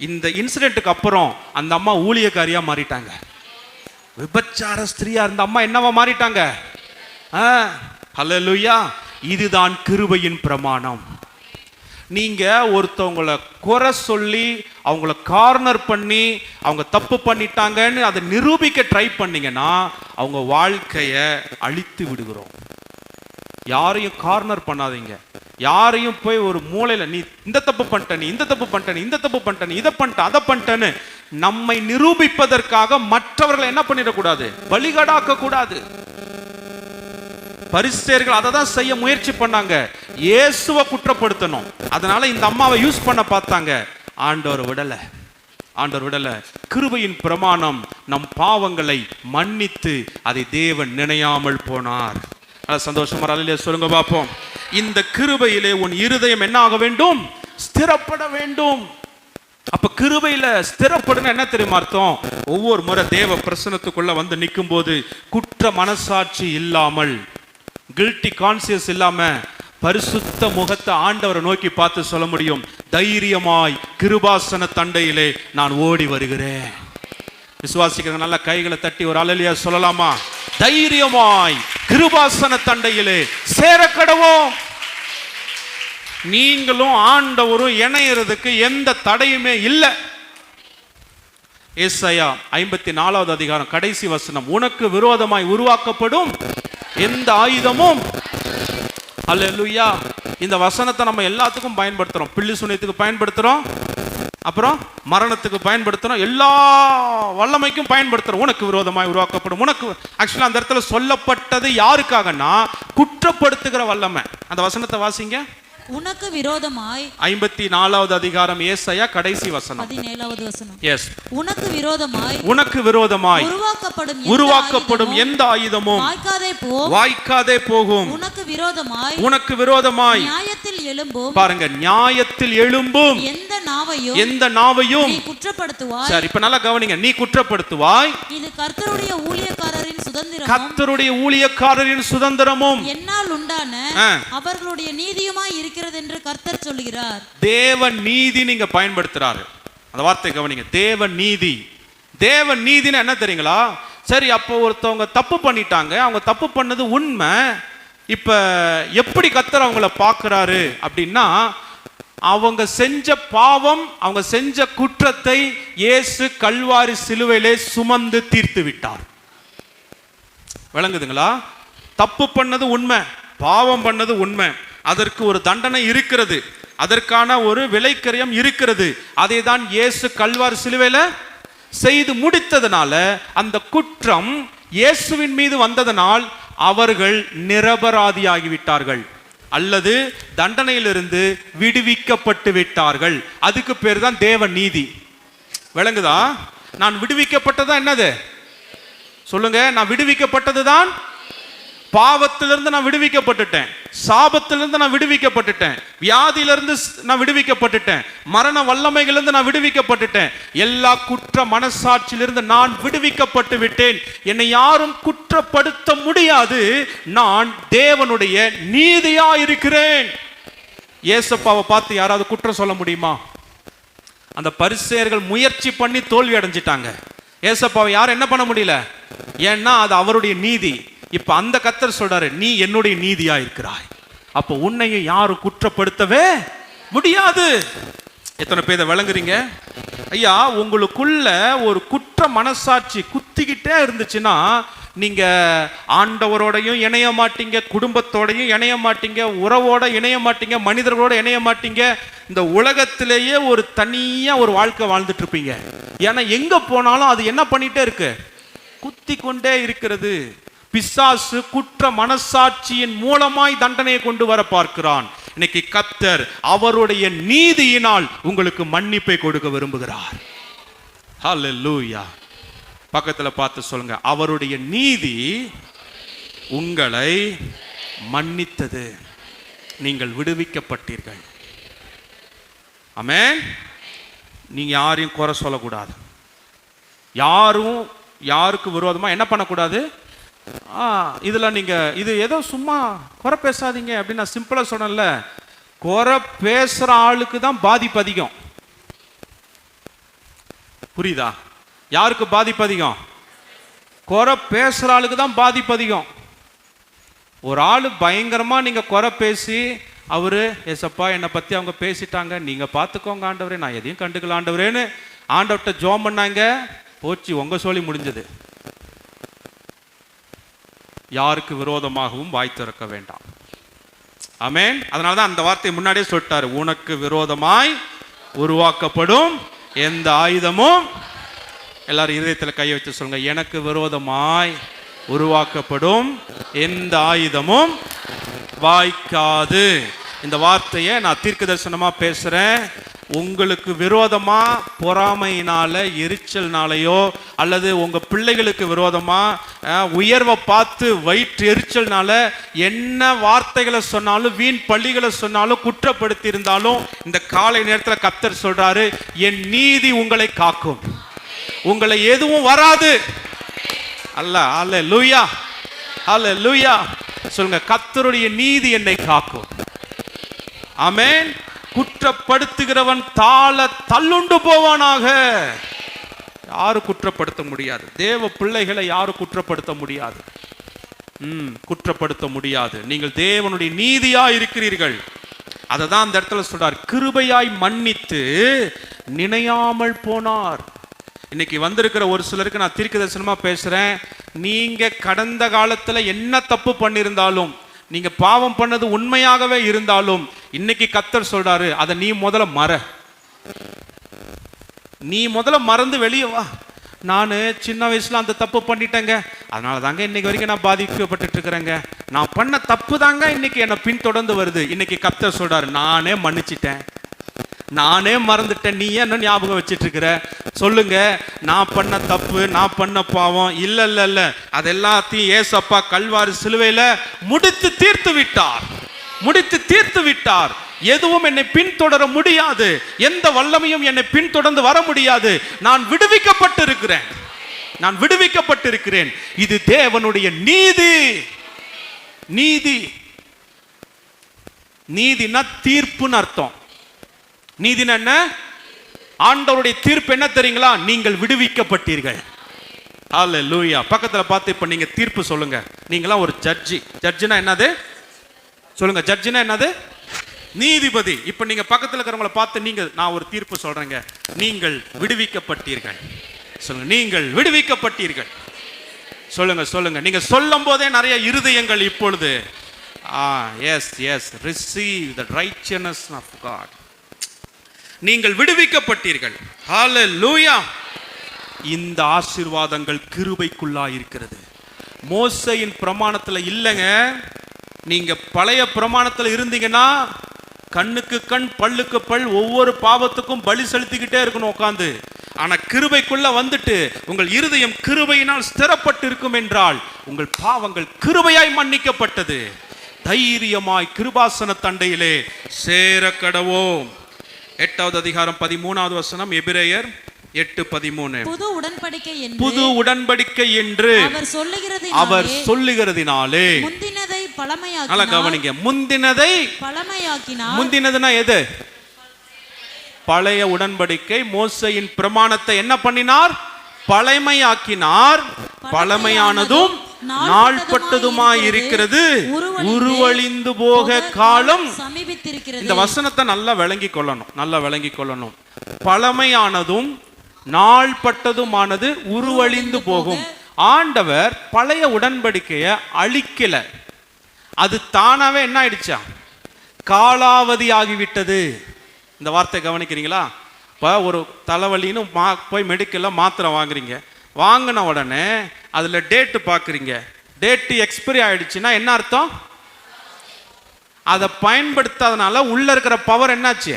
இந்த இன்சிடென்ட்டுக்கு அப்புறம் அந்த அம்மா ஊழியக்காரியா மாறிட்டாங்க. விபச்சார ஸ்திரீயா இருந்த அம்மா என்னவா மாறிட்டாங்க? ஹல்லேலூயா. இதுதான் கிருபையின் பிரமாணம். நீங்க ஒருத்தவங்களை குறை சொல்லி அவங்கள கார்னர் பண்ணி அவங்க தப்பு பண்ணிட்டாங்கன்னு அதை நிரூபிக்க ட்ரை பண்ணீங்கன்னா அவங்க வாழ்க்கையை அழித்து விடுகிறோம். யாரையும் கார்னர் பண்ணாதீங்க. யாரையும் போய் ஒரு மூலையில நீ இந்த தப்பு பண்ணிட்ட, நீ இந்த தப்பு பண்ணிட்ட, நீ இந்த தப்பு பண்ணிட்ட, நீ இதை பண்ணிட்ட, அதை பண்ணிட்டேன்னு நம்மை நிரூபிப்பதற்காக மற்றவர்களை என்ன பண்ணிடக்கூடாது? பலிகடாக்க கூடாது. பரிசேயர்கள் அதை தான் செய்ய முயற்சி பண்ணாங்க, இயேசுவை குற்றப்படுத்தணும். அதனால இந்த அம்மாவை யூஸ் பண்ண பார்த்தாங்க. ஆண்டவர் விடல, ஆண்டவர் விடல. கிருபையின் பிரமாணம் நம் பாவங்களை மன்னித்து அதை தேவன் நினையாமல் போனார். சந்தோஷமா அல்லேலூயா சொல்லுங்க பாப்போம். இந்த கிருபையிலே உன் இருதயம் என்ன ஆக வேண்டும்? ஸ்திரப்பட வேண்டும். அப்ப கிருபையில ஸ்திரப்படுன என்ன தெரியுமா அர்த்தம்? ஒவ்வொரு முறை தேவ பிரசன்னத்துக்குள்ள வந்து நிற்கும் போது குற்ற மனசாட்சி இல்லாமல், கில்ட்டி கான்சியஸ் இல்லாம பரிசுத்த முகத்தை ஆண்டவரை நோக்கி பார்த்து சொல்ல முடியும், தைரியமாய் கிருபாசன தண்டையிலே நான் ஓடி வருகிறேன். விசுவாசிக்கிறவங்க நல்ல கைகளை தட்டி ஒரு அல்லேலூயா சொல்லலாமா? தைரியமாய் கிருபாசன தண்டையிலே சேரக்கடவோம். நீங்களும் ஆண்டவரும் இணையறதுக்கு எந்த தடையுமே இல்லை. ஏசாயா 54வது அதிகாரம் கடைசி வசனம், உனக்கு விரோதமாய் உருவாக்கப்படும் எந்த ஆயுதமும். அல்லேலூயா. இந்த வசனத்தை நம்ம எல்லாத்துக்கும் பயன்படுத்துறோம். பில்லி சூனியத்துக்கு பயன்படுத்துறோம், அப்புறம் மரணத்துக்கு பயன்படுத்துறோம், எல்லா வல்லமைக்கும் பயன்படுத்துறோம். உனக்கு விரோதமாய் உருவாக்கப்படும். உனக்கு ஆக்சுவலா அந்த இடத்துல சொல்லப்பட்டது யாருக்காகனா குற்றப்படுத்துகிற வல்லமை. அந்த வசனத்தை வாசிங்க. உனக்கு விரோதமாய் 54வது அதிகாரம் ஏசாயா கடைசி வசனம் 17வது வசனம். எஸ். உனக்கு விரோதமாய் உருவாக்கப்படும் எந்த ஆயுதமும் வாய்க்காதே போகும். உனக்கு விரோதமாய் நியாயத்தில் எழும்பும். பாருங்க, நியாயத்தில் எழும்பும் எந்த நாவையும் நீ குற்றப்படுத்துவாய். சரி, இப்ப நல்லா கவனிங்க. நீ குற்றப்படுத்துவாய். இது கர்த்தருடைய ஊழியக்காரரின் சுதந்திரமும், கர்த்தருடைய ஊழியக்காரரின் சுதந்திரமும் என்னால் உண்டான அவர்களுடைய நீதியுமாய் இருக்கிறது என்று கர்த்தர் சொல்கிறார். தேவ நீதி நீங்க பயன்படுத்துறாரு. அந்த வார்த்தை கவனிங்க. தேவ நீதி. தேவ நீதினா என்ன தெரியுங்களா? சரி, அப்போ ஒருத்தவங்க தப்பு பண்ணிட்டாங்க, அவங்க தப்பு பண்ணது உண்மை. இப்ப எப்படி கர்த்தர் அவங்கள பார்க்கிறாரு அப்படின்னா, அவங்க செஞ்ச பாவம், அவங்க செஞ்ச குற்றத்தை இயேசு கல்வாரி சிலுவையிலே சுமந்து தீர்த்து விட்டார். விளங்குதுங்களா? தப்பு பண்ணது உண்மை, பாவம் பண்ணது உண்மை, அதற்கு ஒரு தண்டனை இருக்கிறது, அதற்கான ஒரு விலைக்கரியம் இருக்கிறது. அதை தான் இயேசு கல்வாரி சிலுவையில செய்து முடித்ததனால அந்த குற்றம் இயேசுவின் மீது வந்ததனால் அவர்கள் நிரபராதியாகிவிட்டார்கள், அல்லது தண்டனையிலிருந்து விடுவிக்கப்பட்டு விட்டார்கள். அதுக்கு பேர் தான் தேவ நீதி. விளங்குதா? நான் விடுவிக்கப்பட்டதா என்னது சொல்லுங்க. நான் விடுவிக்கப்பட்டதுதான். பாவத்திலிருந்து நான் விடுவிக்கப்பட்டுட்டேன், சாபத்திலிருந்து நான் விடுவிக்கப்பட்டுட்டேன், வியாதியிலிருந்து நான் விடுவிக்கப்பட்டுட்டேன், மரண வல்லமைகளிலிருந்து நான் விடுவிக்கப்பட்டுட்டேன், எல்லா குற்ற மனசாட்சியிலிருந்து நான் விடுவிக்கப்பட்டு விட்டேன். என்னை யாரும் குற்றப்படுத்த முடியாது. நான் தேவனுடைய நீதியா இருக்கிறேன். ஏசப்பாவை பார்த்து யாராவது குற்றம் சொல்ல முடியுமா? அந்த பரிசேயர்கள் முயற்சி பண்ணி தோல்வி அடைஞ்சிட்டாங்க. ஏசப்பாவை யாரும் என்ன பண்ண முடியல, ஏன்னா அது அவருடைய நீதி. இப்ப அந்த கர்த்தர் சொல்றாரு, நீ என்னுடைய நீதியா இருக்கிறாய், அப்போ உன்னையும் யாரும் குற்றப்படுத்தவே முடியாது. எத்தனை பேரை விளங்குறீங்க ஐயா? உங்களுக்குள்ள ஒரு குற்ற மனசாட்சி குத்திக்கிட்டே இருந்துச்சுன்னா நீங்க ஆண்டவரோடையும் இணைய மாட்டீங்க, குடும்பத்தோடையும் இணைய மாட்டீங்க, உறவோட இணைய மாட்டீங்க, மனிதர்களோட இணைய மாட்டீங்க. இந்த உலகத்திலேயே ஒரு தனியா ஒரு வாழ்க்கை வாழ்ந்துட்டு இருப்பீங்க. ஏன்னா எங்க போனாலும் அது என்ன பண்ணிட்டே இருக்கு, குத்தி கொண்டே இருக்கிறது. பிசாசு குற்ற மனசாட்சியின் மூலமாய் தண்டனையை கொண்டு வர பார்க்கிறான். இன்னைக்கு கர்த்தர் அவருடைய நீதியினால் உங்களுக்கு மன்னிப்பை கொடுக்க விரும்புகிறார். ஹல்லேலூயா. பக்கத்துல பார்த்து சொல்லுங்க, அவருடைய நீதி உங்களை மன்னித்தது, நீங்கள் விடுவிக்கப்பட்டீர்கள். ஆமென். நீங்க யாரையும் குறை சொல்லக்கூடாது, யாரும் யாருக்கு விரோதமா என்ன பண்ணக்கூடாது. இதுல நீங்க இது ஏதோ சும்மா குறை பேசாதீங்க அப்படின்னு நான் சிம்பிளா சொன்னேன்ல. குறை பேசுற ஆளுக்கு தான் பாதிப்பு அதிகம். புரியுதா? யாருக்கு பாதிப்பு அதிகம்? குறை பேசுற ஆளுக்கு தான் பாதிப்பு அதிகம். ஒரு ஆளு பயங்கரமா நீங்க குறை பேசி, அவரு ஏசப்பா என்னை பத்தி அவங்க பேசிட்டாங்க, நீங்க பாத்துக்கோங்க ஆண்டவரே, நான் எதையும் கண்டுக்கல ஆண்டவரேன்னு ஆண்டவர்கிட்ட ஜெபம் பண்ணாங்க, போச்சு, உங்க சொல்லி முடிஞ்சது. யாருக்கு விரோதமாகவும் வாய் திறக்க வேண்டாம். ஆமென். அதனாலதான் அந்த வார்த்தையை முன்னாடியே சொல்லிட்டாரு, உனக்கு விரோதமாய் உருவாக்கப்படும் எந்த ஆயுதமும். எல்லாரும் இதயத்தில் கையை வச்சு சொல்லுங்க, எனக்கு விரோதமாய் உருவாக்கப்படும் எந்த ஆயுதமும் வாய்க்காது. இந்த வார்த்தையை நான் தீர்க்க தரிசனமா பேசுறேன். உங்களுக்கு விரோதமா பொறாமையினால, எரிச்சல்னாலையோ, அல்லது உங்க பிள்ளைகளுக்கு விரோதமா உயர்வை பார்த்து வயிற்று எரிச்சல்னால என்ன வார்த்தைகளை சொன்னாலும், வீண் பள்ளிகளை சொன்னாலும், குற்றப்படுத்தி இருந்தாலும், இந்த காலை நேரத்தில் கர்த்தர் சொல்றாரு, என் நீதி உங்களை காக்கும், உங்களை எதுவும் வராது. அல்லேலூயா, அல்லேலூயா. சொல்லுங்க, கர்த்தருடைய நீதி என்னை காக்கும். ஆமென். குற்றப்படுத்துகிறவன் தாழ தள்ளுண்டு போவானாக. யாரும் குற்றப்படுத்த முடியாது. தேவ பிள்ளைகளை யாரும் குற்றப்படுத்த முடியாது. குற்றப்படுத்த முடியாது. நீங்கள் தேவனுடைய நீதியா இருக்கிறீர்கள். அதை தான் அந்த இடத்துல சொல்றார், கிருபையாய் மன்னித்து நினையாமல் போனார். இன்னைக்கு வந்திருக்கிற ஒரு சிலருக்கு நான் தீர்க்க தரிசனமா பேசுறேன், நீங்க கடந்த காலத்துல என்ன தப்பு பண்ணிருந்தாலும், நீங்க பாவம் பண்ணது உண்மையாகவே இருந்தாலும், இன்னைக்கு கர்த்தர் சொல்றாரு, அதை நீ முதல்ல மறந்து வெளியே வா. நான் சின்ன வயசுல அந்த தப்பு பண்ணிட்டேங்க, அதனால தாங்க இன்னைக்கு வரைக்கும் நான் பாதிக்கப்பட்டு இருக்கிறேங்க. நான் பண்ண தப்பு தாங்க இன்னைக்கு என்னை பின்தொடர்ந்து வருது. இன்னைக்கு கர்த்தர் சொல்றாரு, நானே மன்னிச்சிட்டேன், நானே மறந்துட்டேன், நீ என்ன ஞாபகம் வச்சிட்டு இருக்கிற? சொல்லுங்க, நான் பண்ண தப்பு, நான் பண்ண பாவம் இல்ல இல்ல இல்ல, அதெல்லாத்தையும் ஏசப்பா கல்வாரி சிலுவையில முடித்து தீர்த்து விட்டார். எதுவும் என்னை பின்தொடர முடியாது, எந்த வல்லமையும் என்னை பின்தொடர்ந்து வர முடியாது. நான் விடுவிக்கப்பட்டிருக்கிறேன். இது தேவனுடைய நீதினா தீர்ப்புன்னு அர்த்தம். நீதினா என்ன? ஆண்டவருடைய தீர்ப்பு என்ன தெரியுங்களா? நீங்கள் விடுவிக்கப்பட்டீர்கள். ஹல்லேலூயா. பக்கத்துல பார்த்து இப்ப நீங்க தீர்ப்பு சொல்லுங்க. நீங்களாம் ஒரு ஜட்ஜினா என்னது சொல்லுங்க? ஜட்ஜினா என்னது? நீதிபதி. இப்ப நீங்க பக்கத்துல இருக்கிறவங்களை பார்த்து நான் ஒரு தீர்ப்பு சொல்றேங்க, நீங்கள் விடுவிக்கப்பட்டீர்கள். சொல்லுங்க, நீங்கள் விடுவிக்கப்பட்டீர்கள். சொல்லுங்க. நீங்க சொல்லும் போதே நிறைய இருதயங்கள் இப்பொழுது S receive the righteousness of God. நீங்கள் விடுவிக்கப்பட்டீர்கள். ஹல்லேலூயா. இந்த ஆசீர்வாதங்கள் கிருபைக்குள்ளாய் இருக்கிறது. மோசேயின் பிரமாணத்துல இல்லைங்க. நீங்க பழைய பிரமாணத்துல இருந்தீங்கன்னா கண்ணுக்கு கண் பல்லுக்கு பல் ஒவ்வொரு பாவத்துக்கும் பலி செலுத்திக்கிட்டே இருக்கணும் உட்கார்ந்து. ஆனா கிருபைக்குள்ள வந்துட்டு உங்கள் இருதயம் கிருபையினால் ஸ்திரப்பட்டு இருக்கும் என்றால் உங்கள் பாவங்கள் கிருபையாய் மன்னிக்கப்பட்டது. தைரியமாய் கிருபாசன தண்டையிலே சேர கடவோம். 8வது அதிகாரம் 13வது வசனம், எபிரேயர் 8:13. புது உடன்படிக்கை என்று அவர் சொல்லுகிறதினாலே முந்தினதை பழமையாக்கினார். நல்லா கவனிங்க, முந்தினதை பழமையாக்கினார். முந்தினதுனா எது? பழைய உடன்படிக்கை மோசேயின் பிரமாணத்தை என்ன பண்ணினார்? பழமையாக்கினார். பழமையானதும் நாள்பட்டதுமாய் இருக்கிறது, உருவழிந்து போக காலம் சமீபித்திருக்கிறது. இந்த வசனத்தை நல்லா விளங்கி கொள்ளணும். பழமையானதும் நாள்பட்டதுமானது உருவழிந்து போகும். ஆண்டவர் பழைய உடன்படிக்கையை அழிக்கல, அது தானாவே என்ன ஆயிடுச்சா? காலாவதி ஆகிவிட்டது. இந்த வார்த்தை கவனிக்கிறீங்களா? இப்போ ஒரு தலைவலின்னு போய் மெடிக்கல்ல மாத்திரை வாங்குறீங்க, வாங்கின உடனே அதில் டேட்டு பார்க்குறீங்க, டேட்டு எக்ஸ்பைரி ஆயிடுச்சுன்னா என்ன அர்த்தம்? அதை பயன்படுத்தாதனால உள்ள இருக்கிற பவர் என்னாச்சு?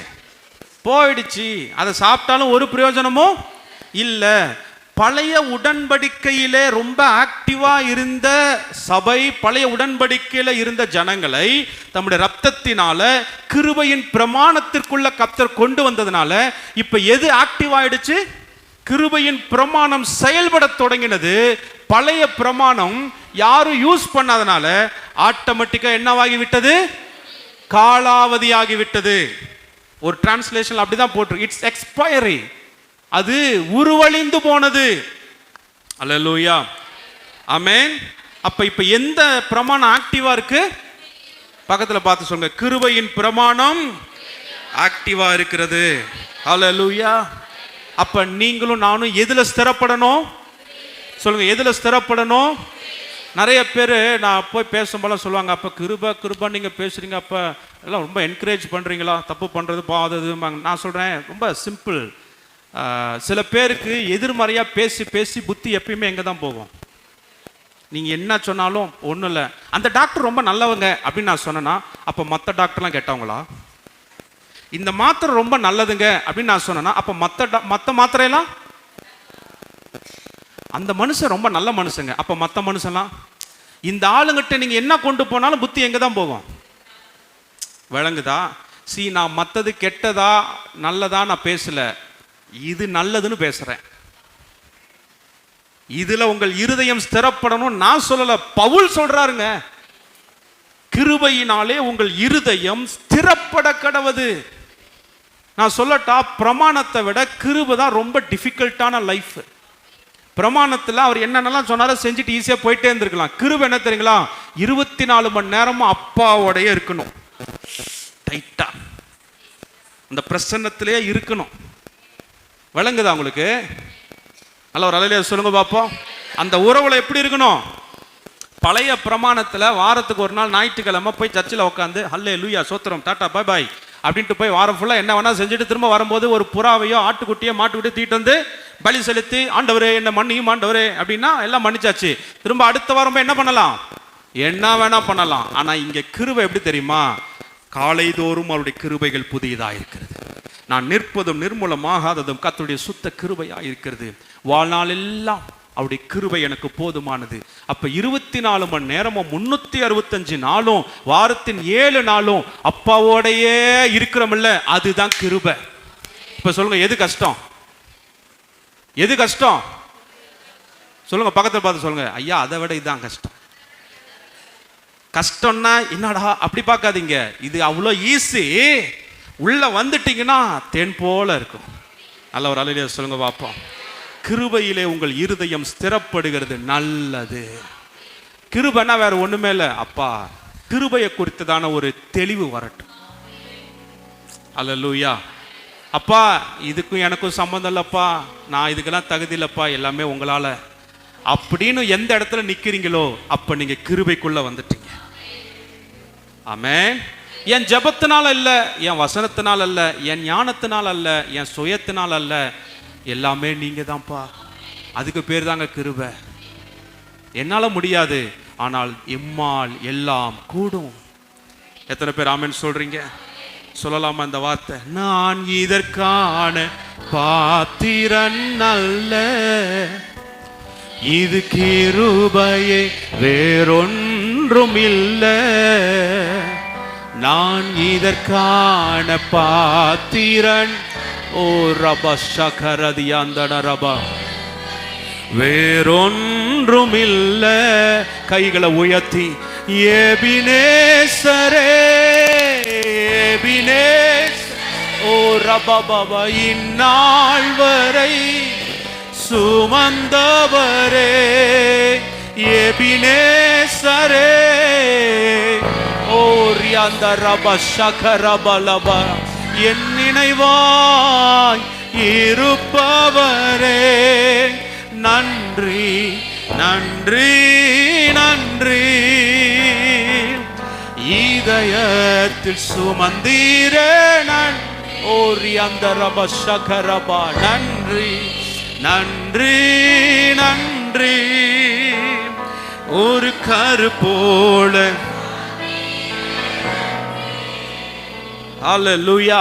போயிடுச்சு. அதை சாப்பிட்டாலும் ஒரு பிரயோஜனமும் இல்லை. பழைய உடன்படிக்கையிலே ரொம்ப ஆக்டிவா இருந்த சபை, பழைய உடன்படிக்கையில இருந்த ஜனங்களை தம்முடைய ரத்தத்தினால கிருபையின் பிரமாணத்திற்குள்ள கர்த்தர் கொண்டு வந்ததுனால இப்ப எது ஆக்டிவ் ஆயிடுச்சு? கிருபையின் பிரமாணம் செயல்பட தொடங்கினது. பழைய பிரமாணம் யாரும் யூஸ் பண்ணாதனால ஆட்டோமேட்டிக்கா என்னவாகி விட்டது? காலாவதியாகி விட்டது. ஒரு டிரான்ஸ்லேஷன் அப்படிதான் போட்டு, இட்ஸ் எக்ஸ்பைரி, அது உருவழிந்து போனது. அல்லேலூயா, ஆமென். அப்ப இப்ப எந்த பிரமாணம் ஆக்டிவா இருக்கு? பக்கத்துல பார்த்து சொல்லுங்க, கிருபையின் பிரமாணம் ஆக்டிவா இருக்கிறது. அல்லேலூயா. அப்ப நீங்களும் நானும் எதுல ஸ்திரப்படணும்? சொல்லுங்க, எதுல ஸ்திரப்படணும்? நிறைய பேர் நான் போய் பேசும்போது சொல்லுவாங்க, அப்போ கிருபா நீங்கள் பேசுகிறீங்க, அப்போ எல்லாம் ரொம்ப என்கரேஜ் பண்ணுறீங்களா? தப்பு பண்ணுறது பாதது. நான் சொல்கிறேன், ரொம்ப சிம்பிள். சில பேருக்கு எதிர்மறையாக பேசி பேசி புத்தி எப்பயுமே எங்கே தான் போகும். நீங்கள் என்ன சொன்னாலும் ஒன்றும் இல்லை, அந்த டாக்டர் ரொம்ப நல்லவங்க அப்படின்னு நான் சொன்னேன்னா அப்போ மற்ற டாக்டர்லாம் கேட்டவங்களா? இந்த மாத்திரை ரொம்ப நல்லதுங்க அப்படின்னு நான் சொன்னேன்னா அப்போ மற்ற மாத்திரையெல்லாம், அந்த மனுஷன் ரொம்ப நல்ல மனுஷங்க, அப்போ மற்ற மனுஷன்லாம், இந்த ஆளுங்கிட்ட நீங்கள் என்ன கொண்டு போனாலும் புத்தி எங்கே தான் போகும்? விளங்குதா? நான் மற்றது கெட்டதா நல்லதா நான் பேசல, இது நல்லதுன்னு பேசுறேன். இதுல உங்கள் இருதயம் ஸ்திரப்படணும் நான் சொல்லல, பவுல் சொல்றாருங்க. கிருபையினாலே உங்கள் இருதயம் ஸ்திரப்பட கடவது. நான் சொல்லட்டா, பிரமாணத்தை விட கிருபை தான் ரொம்ப டிஃபிகல்ட்டான லைஃப். பிரமாணத்தில் அவர் என்னென்னலாம் சொன்னாரோ செஞ்சுட்டு ஈஸியாக போயிட்டே இருந்திருக்கலாம். கிருபை என்ன தெரியுங்களா? 24 மணி நேரமும் அப்பாவோடைய இருக்கணும், டைட்டா அந்த பிரசன்னத்திலே இருக்கணும். விளங்குதா உங்களுக்கு? அல்ல ஒரு அலையில சொல்லுங்க பாப்போம். அந்த உறவுல எப்படி இருக்கணும்? பழைய பிரமாணத்துல வாரத்துக்கு ஒரு நாள் ஞாயிற்றுக்கிழமை போய் சர்ச்சில் உட்காந்து ஹல்லேலூயா சோத்திரம் டாட்டா பாய் பாய் அப்படின்ட்டு போய் வாரம் ஃபுல்லா என்ன வேணா செஞ்சுட்டு திரும்ப வரும்போது ஒரு புறாவையோ ஆட்டுக்குட்டியோ மாட்டுக்குட்டியோ தீட்டு வந்து பலி செலுத்தி ஆண்டவரே என்ன மன்னியும் ஆண்டவரே அப்படின்னா எல்லாம் மன்னிச்சாச்சு. திரும்ப அடுத்த வாரம் போய் என்ன பண்ணலாம்? என்ன வேணா பண்ணலாம். ஆனா இங்க கிருபை எப்படி தெரியுமா? காலைதோறும் அவருடைய கிருபைகள் புதியதாக இருக்கிறது. நான் நிற்பதும் நிர்மூலமாகாததும் கர்த்தருடைய சுத்த கிருபையாக இருக்கிறது. வாழ்நாள் எல்லாம் அவருடைய கிருபை எனக்கு போதுமானது. அப்ப 24 மணி நேரமும் 365 நாளும் வாரத்தின் 7 நாளும் அப்பாவோடையே இருக்கிறோம்ல, அதுதான் கிருபை. இப்ப சொல்லுங்க, எது கஷ்டம்? எது கஷ்டம் சொல்லுங்க, பக்கத்துல பார்த்து சொல்லுங்க, ஐயா அதை விட இதுதான் கஷ்டம். கஷ்டம்னா என்னடா அப்படி பார்க்காதீங்க, இது அவ்வளோ ஈஸி. உள்ள வந்துட்டீங்கன்னா தேன் போல இருக்கும். நல்ல ஒரு அலையில சொல்லுங்க பார்ப்போம். கிருபையிலே உங்கள் இருதயம் ஸ்திரப்படுகிறது, நல்லது. கிருபைனா வேற ஒண்ணுமே இல்லை. அப்பா கிருபையை குறித்ததான ஒரு தெளிவு வரட்டும். அல்லேலூயா. அப்பா இதுக்கும் எனக்கும் சம்பந்தம் இல்லப்பா, நான் இதுக்கெல்லாம் தகுதி இல்லப்பா, எல்லாமே உங்களால அப்படின்னு எந்த இடத்துல நிக்கிறீங்களோ அப்ப நீங்க கிருபைக்குள்ள வந்துட்டீங்க. ஆமென். என் ஜெபத்தினால அல்ல, என் வசனத்தினால அல்ல, என் ஞானத்தினால அல்ல, என் சுயத்தினால அல்ல, எல்லாமே நீங்க தான்ப்பா. அதுக்கு பேர் தாங்க கிருபை. என்னால முடியாது, ஆனால் எம்மால் எல்லாம் கூடும். எத்தனை பேர் ஆமென் சொல்றீங்க? சொல்லலாமா இந்த வார்த்தை? நான் இதற்கான பாத்திரன் அல்ல, இது கிருபையே வேறொன்றும் இல்லை. நான் இதற்கான பாத்திரன் ஓ ரபா ஷகரதியாந்தன ரபா வேறொன்றும் இல்லை. கைகளை உயர்த்தி எபினேசரே ஓ ரபா பாபா இந்நாள் வரை சுமந்தவரே எபினேசரே ஓ ரியாந்த ரபா ஷகரபலபா என் நினைவாய் இருப்பவரே நன்றி நன்றி நன்றி. இதயத்தில் சுமந்தீரே ஓரி அந்த ரப ஷகரபா நன்றி நன்றி நன்றி. ஒரு கரு போல அல்லேலூயா.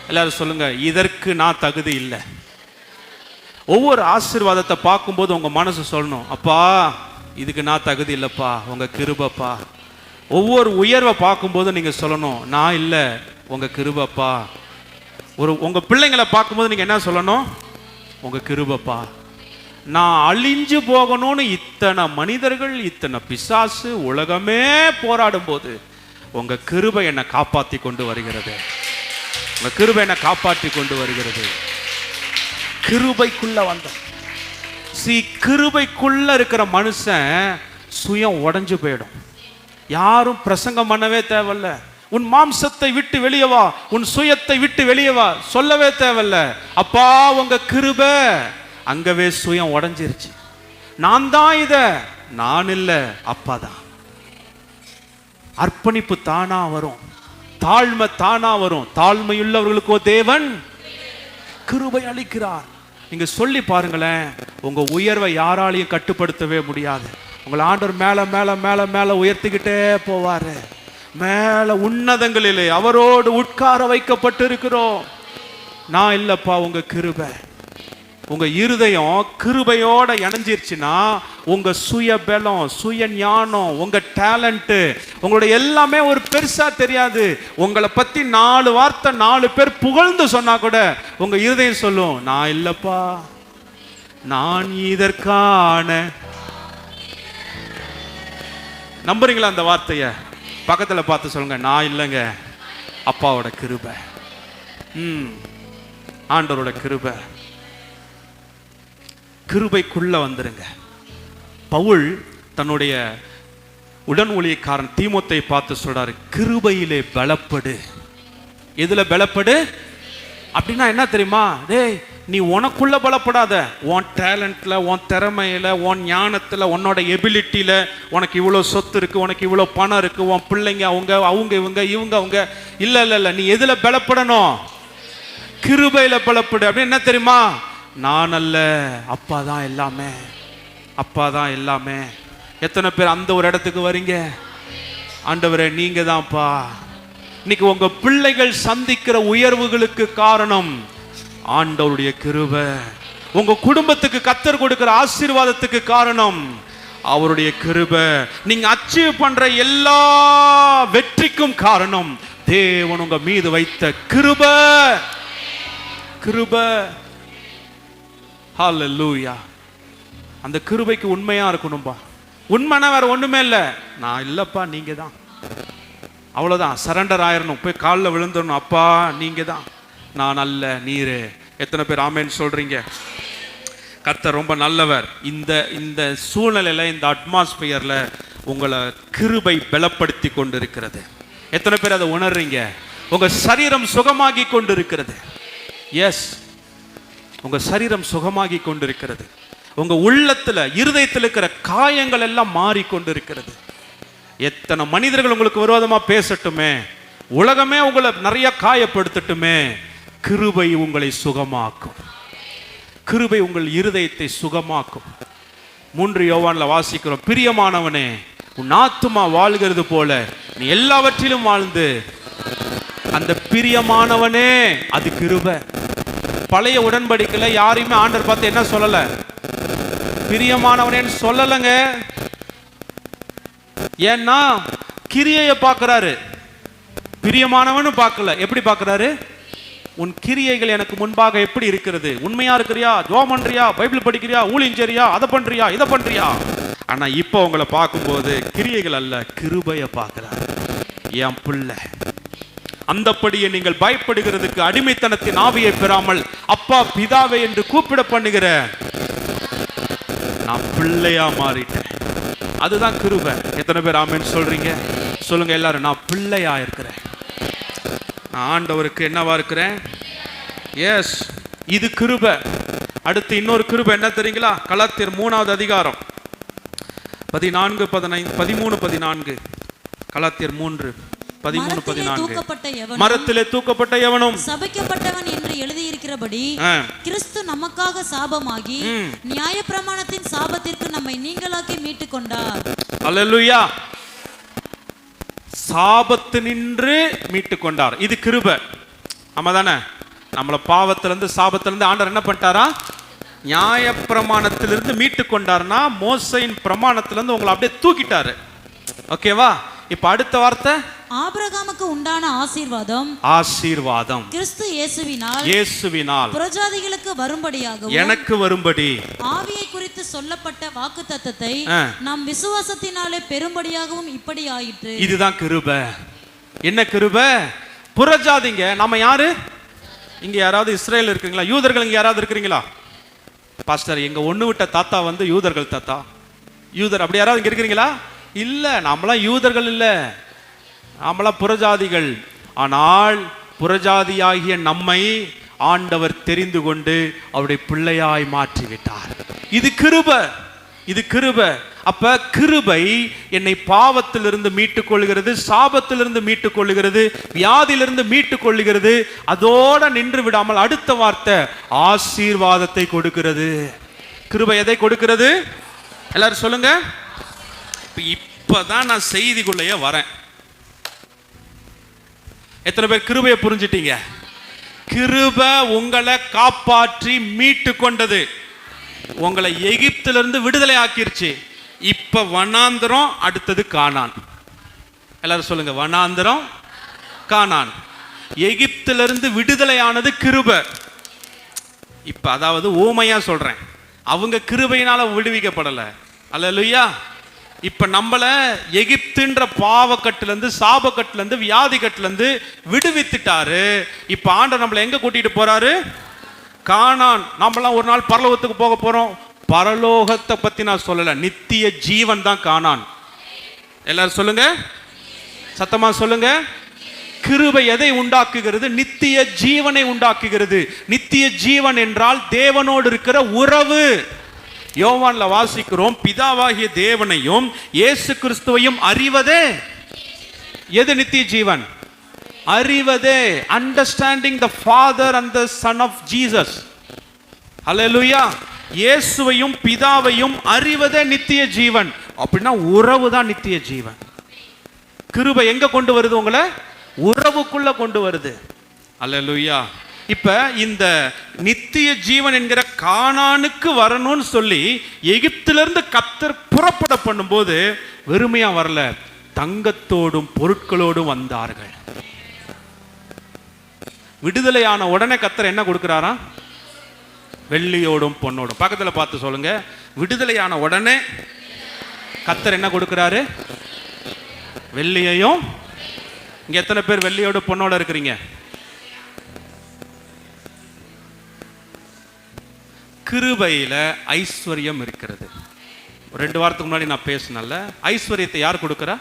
எல்லாரும் சொல்லுங்க, இதற்கு நான் தகுதி இல்லை. ஒவ்வொரு ஆசீர்வாதத்தை பார்க்கும்போது உங்க மனசு சொல்லணும், அப்பா இதுக்கு நான் தகுதி இல்லப்பா, உங்க கிருபப்பா. ஒவ்வொரு உயர்வை பார்க்கும்போது நீங்க சொல்லணும், நான் இல்லை, உங்க கிருபப்பா. உங்க பிள்ளைங்களை பார்க்கும்போது நீங்க என்ன சொல்லணும்? உங்க கிருபப்பா. நான் அழிஞ்சு போகணும்னு இத்தனை மனிதர்கள், இத்தனை பிசாசு, உலகமே போராடும் போது உங்க கிருபை என்னை காப்பாற்றி கொண்டு வருகிறது. உங்க கிருபை என்னை காப்பாற்றி கொண்டு வருகிறது. கிருபைக்குள்ள வந்த கிருபைக்குள்ள இருக்கிற மனுஷன் சுயம் உடைஞ்சு போயிடும். யாரும் பிரசங்கம் பண்ணவே தேவையில்ல. உன் மாம்சத்தை விட்டு வெளியே வா, உன் சுயத்தை விட்டு வெளியே வா சொல்லவே தேவையில்ல. அப்பா உங்க கிருபை, அங்கவே சுயம் உடைஞ்சிருச்சு. நான் தான் இத, நான் இல்லை, அப்பா தான். அர்ப்பணிப்பு தானா வரும், தாழ்மை தானா வரும். தாழ்மையுள்ளவர்களுக்கோ தேவன் கிருபை அளிக்கிறார். நீங்க சொல்லி பாருங்களேன், உங்க உயர்வை யாராலையும் கட்டுப்படுத்தவே முடியாது. உங்களை ஆண்டவர் மேல மேல மேல மேல உயர்த்திக்கிட்டே போவாரு. மேல உன்னதங்களிலே அவரோடு உட்கார வைக்கப்பட்டு இருக்கிறோம். நான் இல்லப்பா, உங்க கிருபை. உங்க இருதயம் கிருபையோட இணைஞ்சிருச்சுன்னா உங்க சுய பலம், சுய ஞானம், உங்க டேலண்ட், உங்களுடைய எல்லாமே ஒரு பெருசா தெரியாது. உங்களை பத்தி 4 வார்த்தை 4 பேர் புகழ்ந்து சொன்னா கூட உங்க இருதயம் சொல்லும், நான் இல்லப்பா, நான் இதற்கான. நம்புறீங்களா அந்த வார்த்தைய? பக்கத்துல பார்த்து சொல்லுங்க, நான் இல்லைங்க, அப்பாவோட கிருபை, ஆண்டவரோட கிருபை. கிருபைக்குள்ள வந்துருங்க. பவுல் தன்னுடைய உடன் ஊழியக்காரன் தீமோத்தை பார்த்து சொல்றாரு, கிருபையிலே பலப்படு. எதுல பலப்படு அப்படின்னா என்ன தெரியுமா? டேய் நீ உனக்குள்ள பலப்படாத. உன் டேலண்ட்ல, உன் திறமையில, உன் ஞானத்துல, உன்னோட எபிலிட்டியில உனக்கு இவ்வளோ சொத்து இருக்கு, உனக்கு இவ்வளோ பணம் இருக்கு, உன் பிள்ளைங்க அவங்க இவங்க இல்ல இல்ல இல்ல. நீ எதுல பலப்படணும்? கிருபையில பலப்படு. அப்படின்னு என்ன தெரியுமா? நான் அல்ல, அப்பா தான் எல்லாமே, அப்பா தான் எல்லாமே. எத்தனை பேர் அந்த ஒரு இடத்துக்கு வரீங்க? ஆண்டவரே நீங்க தான்ப்பா. இன்னைக்கு உங்க பிள்ளைகள் சந்திக்கிற உயர்வுகளுக்கு காரணம் ஆண்டவருடைய கிருபை. உங்க குடும்பத்துக்கு கர்த்தர் கொடுக்கிற ஆசீர்வாதத்துக்கு காரணம் அவருடைய கிருபை. நீங்க அச்சீவ் பண்ற எல்லா வெற்றிக்கும் காரணம் தேவன் உங்க மீது வைத்த கிருபை. கிருபை. ஹல்லேலூயா. அந்த கிருபைக்கு உண்மையா இருக்கணும்பா. உண்மைனா வேற ஒண்ணுமே இல்லை. நான் இல்லப்பா, நீங்க தான், அவ்வளவுதான். சரண்டர் ஆயிரணும், போய் காலில் விழுந்துடணும். அப்பா நீங்க தான், நான் அல்ல, நீரே. எத்தனை பேர் ஆமேன்னு சொல்றீங்க? கர்த்தர் ரொம்ப நல்லவர். இந்த சூழ்நிலையில, இந்த அட்மாஸ்பியர்ல உங்களை கிருபை பலப்படுத்தி கொண்டு இருக்கிறது. எத்தனை பேர் அதை உணர்றீங்க? உங்க சரீரம் சுகமாகி கொண்டு இருக்கிறது. எஸ், உங்க சரீரம் சுகமாகி கொண்டிருக்கிறது. உங்க உள்ளத்துல, இருதயத்தில் இருக்கிற காயங்கள் எல்லாம் மாறிக்கொண்டு இருக்கிறது. எத்தனை மனிதர்கள் உங்களுக்கு விரோதமா பேசட்டுமே, உலகமே உங்களை நிறைய காயப்படுத்தட்டுமே, கிருபை உங்களை சுகமாக்கும். கிருபை உங்கள் இருதயத்தை சுகமாக்கும். 3 யோவான்ல வாசிக்கிறோம், பிரியமானவனே உன் ஆத்துமா வாழ்கிறது போல நீ எல்லாவற்றிலும் வாழ்ந்து. அந்த பிரியமானவனே அது கிருபை. பழைய உடன்படிக்கையில யாரையுமே ஆண்டவர் பார்த்து என்ன சொல்லல? பிரியமானவனேன்னு சொல்லலங்க. ஏன்னா கிரியையை பார்க்கிறாரு, பிரியமானவனு பார்க்கல. எப்படி பார்க்கிறாரு? உன் கிரியைகள் எனக்கு முன்பாக எப்படி இருக்கிறது? உண்மையா இருக்கிறியா? ஜெபம் பண்றியா? பைபிள் படிக்கிறியா? ஊழியம் செய்றியா? அதை பண்றியா? இதை பண்றியா? ஆனா இப்போ உங்களை பார்க்கும்போது கிரியைகள் அல்ல, கிருபையை பார்க்கிறார். என் பிள்ளை, அந்தப்படியே நீங்கள் பயப்படுகிறதுக்கு அடிமைத்தனத்தின் ஆவியை பெறாமல் அப்பா பிதாவே என்று கூப்பிட பண்ணுகிற நான் பிள்ளையா மாறிட்டேன். அதுதான் கிருபை. எத்தனை பேர் ஆமென் சொல்றீங்க? சொல்லுங்க எல்லாரும். நான் பிள்ளையா இருக்கிறேன், நான் ஆண்டவருக்கு என்னவா இருக்கிறேன்? எஸ், இது கிருபை. அடுத்து இன்னொரு கிருபை என்ன தெரியுங்களா? கலாத்தியர் 3வது அதிகாரம் 14, 15, 13, 14. கலாத்தியர் 3, 13, 14. மரத்திலே தூக்கப்பட்ட எவனும் சபிக்கப்பட்டவன் என்று எழுதியிருக்கிறபடி கிறிஸ்து நமக்காக சாபமாகி நியாயப்பிரமாணத்தின் சாபத்திற்கு நம்மை நீங்களாக்கி மீட்டுக் கொண்டார். அல்லேலூயா. சாபத்து நின்று மீட்டுக் கொண்டார். இது கிருபை. ஆமா தானே? நம்மள பாவத்திலிருந்து, சாபத்திலிருந்து ஆண்டவர் என்ன பண்ணிட்டாரா? நியாயப்பிரமாணத்திலிருந்து மீட்டுக் கொண்டார்னா மோசையின் பிரமாணத்திலிருந்து உங்களை அப்படியே தூக்கிட்டாரு. ஓகேவா? இப்ப அடுத்த வார்த்தை, ஆபிரகாமுக்கு உண்டான ஆசீர்வாதம், ஆசீர்வாதம் கிறிஸ்து இயேசுவினால் பிரஜாதிகளுக்கு வரும்படியாக எனக்கு வரும்படி ஆவியை குறித்து சொல்லப்பட்ட வாக்குத்தத்தத்தை நாம் விசுவாசத்தினாலே பெரும்படியாகவும் இப்படி ஆயிற்று. இதுதான் கிருபை. என்ன கிருபை? புறஜாதிங்க. நம்ம யாரு? இங்க யாராவது இஸ்ரேல் இருக்குங்களா? யூதர்கள் இங்க யாராவது இருக்கிறீங்களா? பாஸ்டர், எங்க ஒண்ணு விட்ட தாத்தா வந்து யூதர்கள் தாத்தா, யூதர், அப்படி யாராவது இங்க இருக்கிறீங்களா? இல்ல, நாமெல்லாம் யூதர்கள் இல்ல, நாமெல்லாம் புறஜாதிகள். ஆனால் புறஜாதியாகிய நம்மை ஆண்டவர் தெரிந்து கொண்டு அவருடைய பிள்ளையாய் மாற்றிவிட்டார். இது கிருபை. இது கிருபை. அப்ப கிருபை என்னை பாவத்திலிருந்து மீட்டுக் கொள்கிறது, சாபத்திலிருந்து மீட்டுக் கொள்கிறது, வியாதியிலிருந்து மீட்டுக் கொள்கிறது. அதோட நின்று விடாமல் அடுத்த வார்த்தை ஆசீர்வாதத்தை கொடுக்கிறது. கிருபை எதை கொடுக்கிறது? எல்லாரும் சொல்லுங்க. இப்பதான் நான் செய்திக்குள்ளேயே வரேன். எத்தனை பேர் கிருபையை புரிஞ்சிட்டீங்க? கிருபை உங்களை காப்பாற்றி மீட்டு கொண்டது. உங்களை எகிப்திலிருந்து விடுதலை ஆக்கிருச்சு. இப்ப வனாந்தரம், அடுத்தது கானான். எல்லாரும் சொல்லுங்க. வனாந்தரம், கானான். எகிப்திலிருந்து விடுதலையானது கிருபை. இப்ப அதாவது ஊமையா சொல்றேன், அவங்க கிருபையினால விடுவிக்கப்படல. அல்லேலூயா. இப்ப நம்மள எகிப்துன்ற பாவக்கட்டிலிருந்து, சாபக்கட்டிலிருந்து, வியாதி கட்டிலிருந்து விடுவித்துட்டாரு. இப்ப ஆண்டவர் நம்மளை எங்க கூட்டிட்டு போறாரு? கானான். நம்மளாம் ஒரு நாள் பரலோகத்துக்கு போக போறோம். பரலோகத்தை பத்தி நான் சொல்லல, நித்திய ஜீவன் தான் கானான். எல்லாரும் சொல்லுங்க, சத்தமா சொல்லுங்க. கிருபை எதை உண்டாக்குகிறது? நித்திய ஜீவனை உண்டாக்குகிறது. நித்திய ஜீவன் என்றால் தேவனோடு இருக்கிற உறவு. யோவான்ல வாசிக்கிறோம், பிதாவாகிய தேவனையும் இயேசு கிறிஸ்துவையும் அறிவதே எது நித்திய ஜீவன்? அறிவதே. Understanding the father and the son of Jesus. Hallelujah. இயேசுவையும் பிதாவையும் அறிவதே நித்திய ஜீவன். அப்படின்னா உறவு தான் நித்திய ஜீவன். கிருபை எங்க கொண்டு வருது? உங்களை உறவுக்குள்ள கொண்டு வருது. அல்லேலூயா. இப்ப இந்த நித்திய ஜீவன் என்கிற கானானுக்கு வரணும்னு சொல்லி எகிப்திலிருந்து கர்த்தர் புறப்பட பண்ணும்போது வெறுமையா வரல, தங்கத்தோடும் பொருட்களோடும் வந்தார்கள். விடுதலையான உடனே கர்த்தர் என்ன கொடுக்கிறாரா? வெள்ளியோடும் பொன்னோடும். பக்கத்துல பார்த்து சொல்லுங்க, விடுதலையான உடனே கர்த்தர் என்ன கொடுக்கிறாரு? வெள்ளியையும். இங்க எத்தனை பேர் வெள்ளியோட பொன்னோட இருக்கிறீங்க? கிருபையில ஐஸ்வர்யம் இருக்கிறது. 2 வாரத்துக்கு முன்னாடி நான் பேசினேன்ல, ஐஸ்வர்யத்தை யார் கொடுக்கிறா?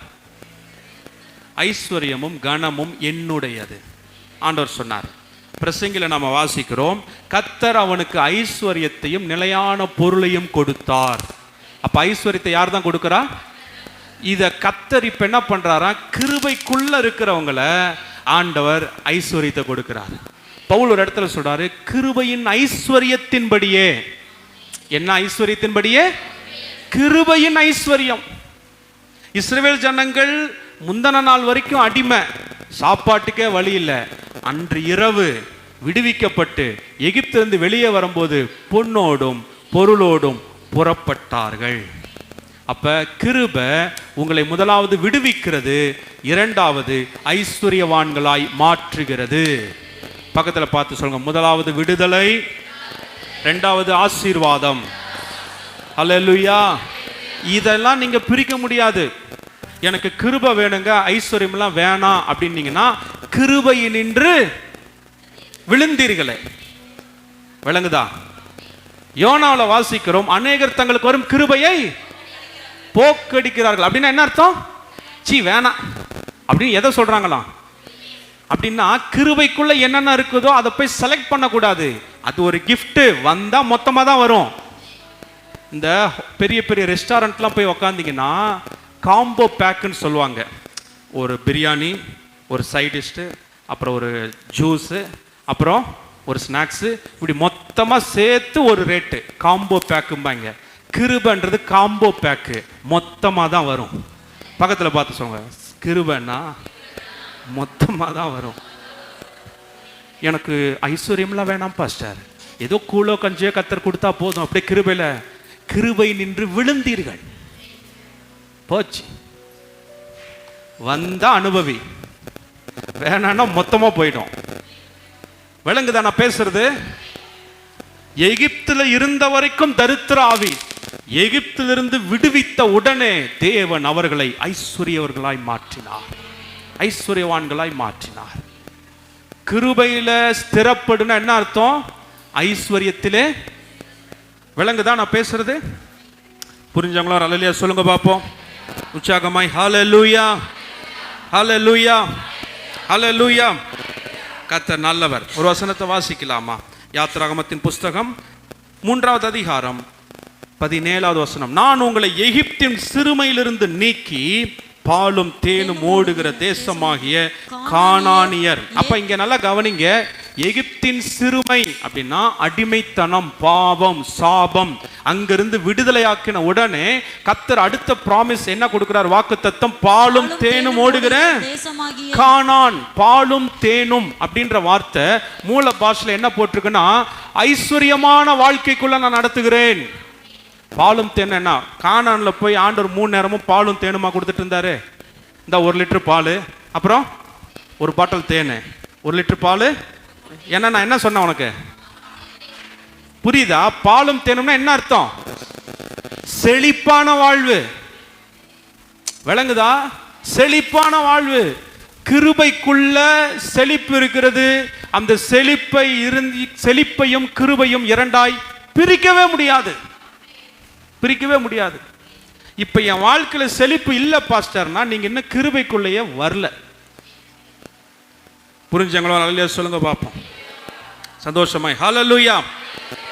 ஐஸ்வர்யமும் கனமும் என்னுடையது ஆண்டவர் சொன்னார். பிரசங்கில நாம வாசிக்கிறோம், கர்த்தர் அவனுக்கு ஐஸ்வர்யத்தையும் நிலையான பொருளையும் கொடுத்தார். அப்ப ஐஸ்வர்யத்தை யார் தான் கொடுக்கிறா? இத கர்த்தர் இப்ப என்ன பண்றாரா? கிருபைக்குள்ள இருக்கிறவங்கள ஆண்டவர் ஐஸ்வர்யத்தை கொடுக்கிறார். பவுல் ஒரு இடத்துல சொல்றாரு, கிருபையின் ஐஸ்வர்யத்தின்படியே. என்ன ஐஸ்வர்யத்தின்படியே? கிருபையின் ஐஸ்வர்யம். இஸ்ரவேல் ஜனங்கள் முந்தன நாள் வரைக்கும் அடிமை, சாப்பாட்டுக்கே வழி இல்லை. அன்று இரவு விடுவிக்கப்பட்டு எகிப்திலிருந்து வெளியே வரும்போது பொன்னோடும் பொருளோடும் புறப்பட்டார்கள். அப்ப கிருபை உங்களை முதலாவது விடுவிக்கிறது, இரண்டாவது ஐஸ்வர்யவான்களாய் மாற்றுகிறது. பக்கத்துல பார்த்து சொல்லுங்க, முதலாவது விடுதலை, இரண்டாவது ஆசீர்வாதம். அல்லேலூயா. இதெல்லாம் நீங்க பிரிக்க முடியாது. எனக்கு கிருபை வேணுங்க, ஐஸ்வர்யம் எல்லாம் வேணாம் அப்படின்னீங்கன்னா கிருபையினின்று விழுந்தீர்களே. விளங்குதா? யோனாவுல வாசிக்கிறோம், அநேகர் தங்களுக்கு வரும் கிருபையை போக்கடிக்கிறார்கள். அப்படின்னா என்ன அர்த்தம்? சீ வேணாம் அப்படின்னு எதை சொல்றாங்களாம்? அப்படின்னா கிருபைக்குள்ள என்னென்ன இருக்குதோ அதை போய் செலக்ட் பண்ணக்கூடாது. அது ஒரு gift, வந்தா மொத்தமா தான் வரும். இந்த பெரிய பெரிய ரெஸ்டாரண்ட்லாம் போய் உக்காந்தீங்கன்னா காம்போ பேக்குன்னு சொல்லுவாங்க. ஒரு பிரியாணி, ஒரு சைட் டிஷ், அப்புறம் ஒரு ஜூஸு, அப்புறம் ஒரு ஸ்நாக்ஸு, இப்படி மொத்தமாக சேர்த்து ஒரு ரேட்டு காம்போ பேக்கும்பாங்க. கிருபைன்றது காம்போ பேக்கு, மொத்தமாக தான் வரும். பக்கத்தில் பார்த்து சொல்லுங்க, கிருபைன்னா மொத்தமாக தான் வரும். எனக்கு ஐஸ்வர்யம்லாம் வேணாம் பாஸ்டர், ஏதோ கூழோ கஞ்சியோ கர்த்தர் கொடுத்தா போதும். அப்படியே கிருபையில் கிருபை நின்று விழுந்தீர்கள், போச்சு. வந்தா அனுபவி, வேணான்னா மொத்தமா போயிடும். விளங்குதா நான் பேசுறது? எகிப்துல இருந்த வரைக்கும் தரித்திர ஆவி, எகிப்திலிருந்து விடுவித்த உடனே தேவன் அவர்களை ஐஸ்வர்யவர்களாய் மாற்றினார், ஐஸ்வர்யவான்களாய் மாற்றினார். கிருபையில ஸ்திரப்படுனா என்ன அர்த்தம்? ஐஸ்வர்யத்திலே. விளங்குதா நான் பேசுறது? புரிஞ்சவங்களா அல்லேலூயா சொல்லுங்க பாப்போம் உற்சாகமாய். ஹல்லேலூயா, ஹல்லேலூயா, ஹல்லேலூயா. கர்த்தர் நல்லவர். ஒரு வசனத்தை வாசிக்கலாமா? யாத்திராகமத்தின் புஸ்தகம் 3வது அதிகாரம் 17வது வசனம். நான் உங்களை எகிப்தின் சிறுமையிலிருந்து நீக்கி பாலும் தேனும் ஓடுகிற தேசமாகிய கானானியர். அப்ப இங்க நல்லா கவனிங்க, எகிப்தின் சிறுமை அப்படின்னா அடிமைத்தனம், பாவம், சாபம், அங்கிருந்து விடுதலையாக்கின உடனே கர்த்தர் அடுத்த ப்ராமிஸ் என்ன கொடுக்கிறார்? வாக்குத்தத்தம், பாலும் தேனும் ஓடுகிற கானான். பாலும் தேனும் அப்படின்ற வார்த்தை மூல பாஷையில என்ன போட்டிருக்குன்னா, ஐஸ்வர்யமான வாழ்க்கைக்குள்ள நான் நடத்துகிறேன். பாலும் தேன் என்ன? கானான்ல போய் ஆண்டவர் 3 நேரமும் பாலும் தேனுமா கொடுத்துட்டு இருந்தாரு. இந்த 1 லிட்டர் பால், அப்புறம் 1 பாட்டில் தேன், 1 லிட்டர் பால். என்ன நான் என்ன சொன்னேன் உனக்கு? புரியுதா? பாலும் தேனும்னா என்ன அர்த்தம்? செழிப்பான வாழ்வு. விளங்குதா? செழிப்பான வாழ்வு. கிருபைக்குள்ள செழிப்பு இருக்கிறது. அந்த செழிப்பையும் கிருபையும் இரண்டாய் பிரிக்கவே முடியாது, பிரிக்கவே முடியாது. இப்ப என் வாழ்க்கையில செழிப்பு இல்ல பாஸ்டர்னா நீங்க இன்னும் கிருபைக்குள்ளேயே வரல. புரிஞ்சவங்களோ நல்ல சொல்லுங்க பார்ப்போம். சந்தோஷமாய் ஹல்லேலூயா.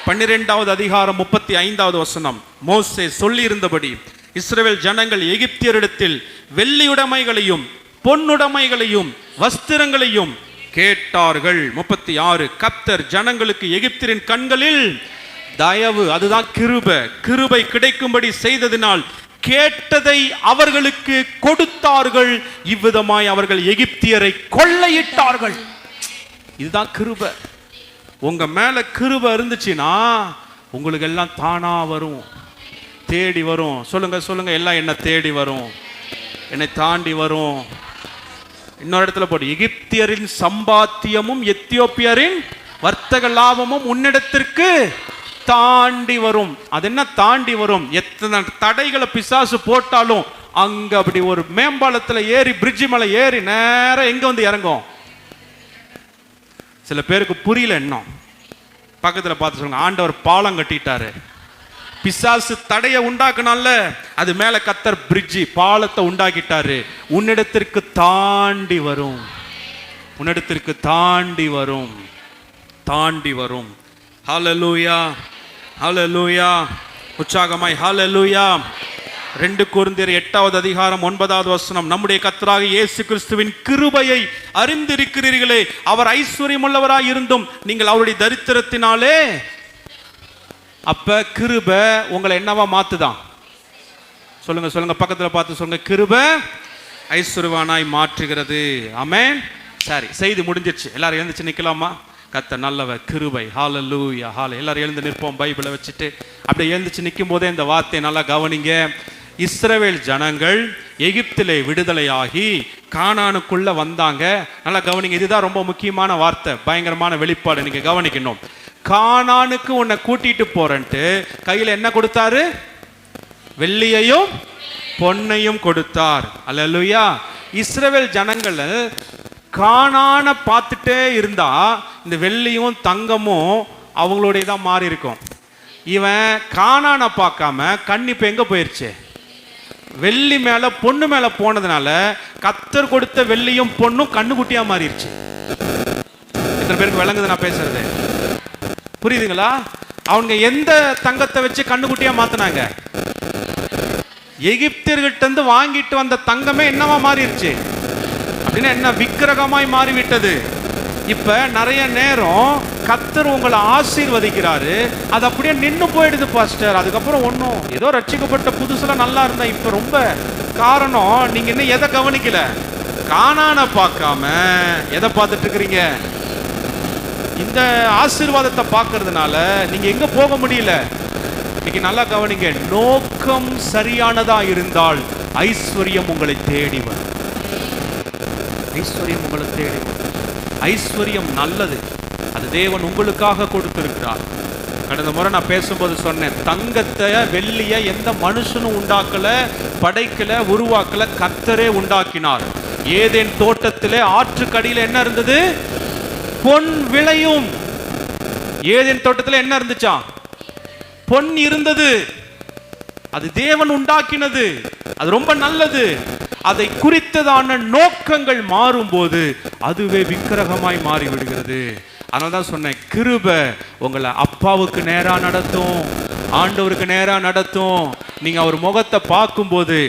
12வது அதிகாரம் 35வது வசனம். மோசே சொல்லி இருந்தபடி இஸ்ரவேல் ஜனங்கள் எகிப்தியரிடத்தில் வெள்ளியுடைமைகளையும் பொன்னுடைமைகளையும் வஸ்திரங்களையும் கேட்டார்கள். 36 கர்த்தர் ஜனங்களுக்கு எகிப்தியரின் கண்களில் தயவு, அதுதான் கிருபை கிடைக்கும்படி செய்ததினால் கேட்டதை அவர்களுக்கு கொடுத்தார்கள். இவ்விதமாய் அவர்கள் எகிப்தியரை கொள்ளையிட்டார்கள். இதுதான் கிருபை. உங்க மேல கிருபை இருந்துச்சுன்னா உங்களுக்கு எல்லாம் தானா வரும், தேடி வரும். சொல்லுங்க, எல்லாம் என்ன தேடி வரும், என்னை தாண்டி வரும். இன்னொரு இடத்துல போடு, எகிப்தியரின் சம்பாத்தியமும் எத்தியோப்பியரின் வர்த்தக லாபமும் உன்னிடத்திற்கு தாண்டி வரும். அது என்ன தாண்டி வரும்? எத்தனை தடைகளை பிசாசு போட்டாலும் அங்க அப்படி ஒரு மேம்பாலத்துல ஏறி, பிரிட்ஜ் மேல ஏறி நேரம் எங்க வந்து இறங்கும். சில பேருக்கு புரியல. இன்னும் பக்கத்துல பார்த்து சொல்லுங்க, ஆண்டவர் பாலம் கட்டிட்டாரு. பிசாசு தடையை உண்டாக்குனால அது மேல கர்த்தர் பிரிட்ஜ் பாலத்தை உண்டாக்கிட்டாரு. உன்னிடத்திற்கு தாண்டி வரும், உன்னிடத்திற்கு தாண்டி வரும், தாண்டி வரும். ஹல்லேலூயா, ஹல்லேலூயா. உற்சாகமாய் ஹல்லேலூயா. 2 கொரிந்தியர் 8வது அதிகாரம் 9வது வசனம். நம்முடைய கர்த்தராகிய இயேசு கிறிஸ்துவின் கிருபையை அறிந்திருக்கிறீர்களே, அவர் ஐஸ்வர்யமுள்ளவராய் இருந்தும் நீங்கள் அவருடைய தரித்திரத்தினாலே. அப்ப கிருபை உங்களை என்னவா மாத்துதான்? சொல்லுங்க, பக்கத்துல பார்த்து சொல்லுங்க, கிருபை ஐஸ்வர்யவானாய் மாற்றுகிறது. ஆமென். சரி, செய்தி முடிஞ்சிருச்சு. எல்லாரும் எழுந்துச்சு நிக்கலாமா? கர்த்தர் நல்லவர், கிருபை. ஹல்லேலூயா, ஹல்லேலூயா. எல்லாரும் எழுந்து நிற்போம் பைபிளை வச்சுட்டு. அப்படியே எழுந்துச்சு நிற்கும் போதே இந்த வார்த்தையை நல்லா கவனிங்க. இஸ்ரவேல் ஜனங்கள் எகிப்திலே விடுதலையாகி கானானுக்குள்ள வந்தாங்க. நல்லா கவனிங்க, இதுதான் ரொம்ப முக்கியமான வார்த்தை, பயங்கரமான வெளிப்பாடு. நீங்க கவனிக்கணும். கானானுக்கு உன்னை கூட்டிட்டு போறேன்ட்டு கையில என்ன கொடுத்தாரு? வெள்ளியையும் பொன்னையும் கொடுத்தார். அல்லேலூயா. இஸ்ரவேல் ஜனங்கள் கானான பார்த்துட்டே இருந்தா இந்த வெள்ளியும் தங்கமும் அவங்களுடைய தான் மாறி இருக்கும். இவன் கானான பார்க்காம கண் இப்ப எங்க போயிருச்சு? வெள்ளி மேல பொண்ணு மேல போனதுனால கர்த்தர் கொடுத்த வெள்ளியும் பொண்ணும் கண்ணுக்குட்டியா மாறிடுச்சு. எத்தனை பேருக்கு விளங்குது நான் பேசுறது? புரியுதுங்களா? அவங்க எந்த தங்கத்தை வச்சு கண்ணுக்குட்டியா மாத்தினாங்க? எகிப்தியர்கிட்ட இருந்து வாங்கிட்டு வந்த தங்கமே என்னவா மாறிடுச்சு? அப்படின்னா என்ன? விக்கிரகமாய் மாறிவிட்டது. இப்ப நிறைய நேரம் கர்த்தர் உங்களை ஆசீர்வதிக்கிறாரு, அது அப்படியே நின்று போயிடுது பாஸ்டர். அதுக்கப்புறம் ஒன்றும் ஏதோ ரட்சிக்கப்பட்ட புதுசுல நல்லா இருந்தா இப்ப ரொம்ப காரணம் நீங்க இன்னும் எதை கவனிக்கல? கானான பார்க்காம எதை பார்த்துட்டு இருக்கிறீங்க? இந்த ஆசீர்வாதத்தை பார்க்கறதுனால நீங்க எங்க போக முடியல. இன்னைக்கு நல்லா கவனிங்க, நோக்கம் சரியானதா இருந்தால் ஐஸ்வர்யம் உங்களை தேடி வரும். ஐஸ்வர்யம் உங்களை தேடி வரும். ஐஸ்வர்யம் நல்லது, அது தேவன் உங்களுக்காக கொடுத்திருக்கிறார். கடந்த முறை நான் பேசும்போது சொன்னேன், தங்கத்தை வெள்ளிய எந்த மனுஷனும் உண்டாக்கல, படைக்கல, உருவாக்கல, கர்த்தரே உண்டாக்கினார். ஏதேன் தோட்டத்திலே ஆற்றுக்கடியில் என்ன இருந்தது? பொன் விளையும். ஏதேன் தோட்டத்தில் என்ன இருந்துச்சா? பொன் இருந்தது. அது தேவன் உண்டாக்கினது, அது ரொம்ப நல்லது. அதை குறித்ததான நோக்கங்கள் மாறும்போது அதுவே விக்கிரகமாய் மாறிவிடுகிறது. அதனால்தான் சொன்னேன், கிருபை உங்களை அப்பாவுக்கு நேரா நடத்தும், ஆண்டவருக்கு நேரா நடத்தும். நீங்க அவர் முகத்தை பார்க்கும்போது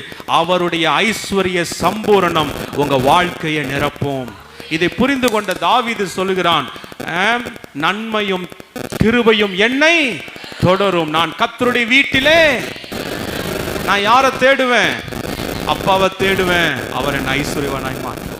அவருடைய ஐஸ்வர்ய சம்பூரணம் உங்க வாழ்க்கையை நிரப்பும். இதை புரிந்து கொண்ட தாவீது சொல்லுகிறான், நன்மையும் கிருபையும் என்னை தொடரும். நான் கர்த்தருடைய வீட்டிலே நான் யாரை தேடுவேன்? அப்பாவை தேடுவேன். அவர் என்னை ஐஸ்வர்யவானாய் மாற்றுவார்.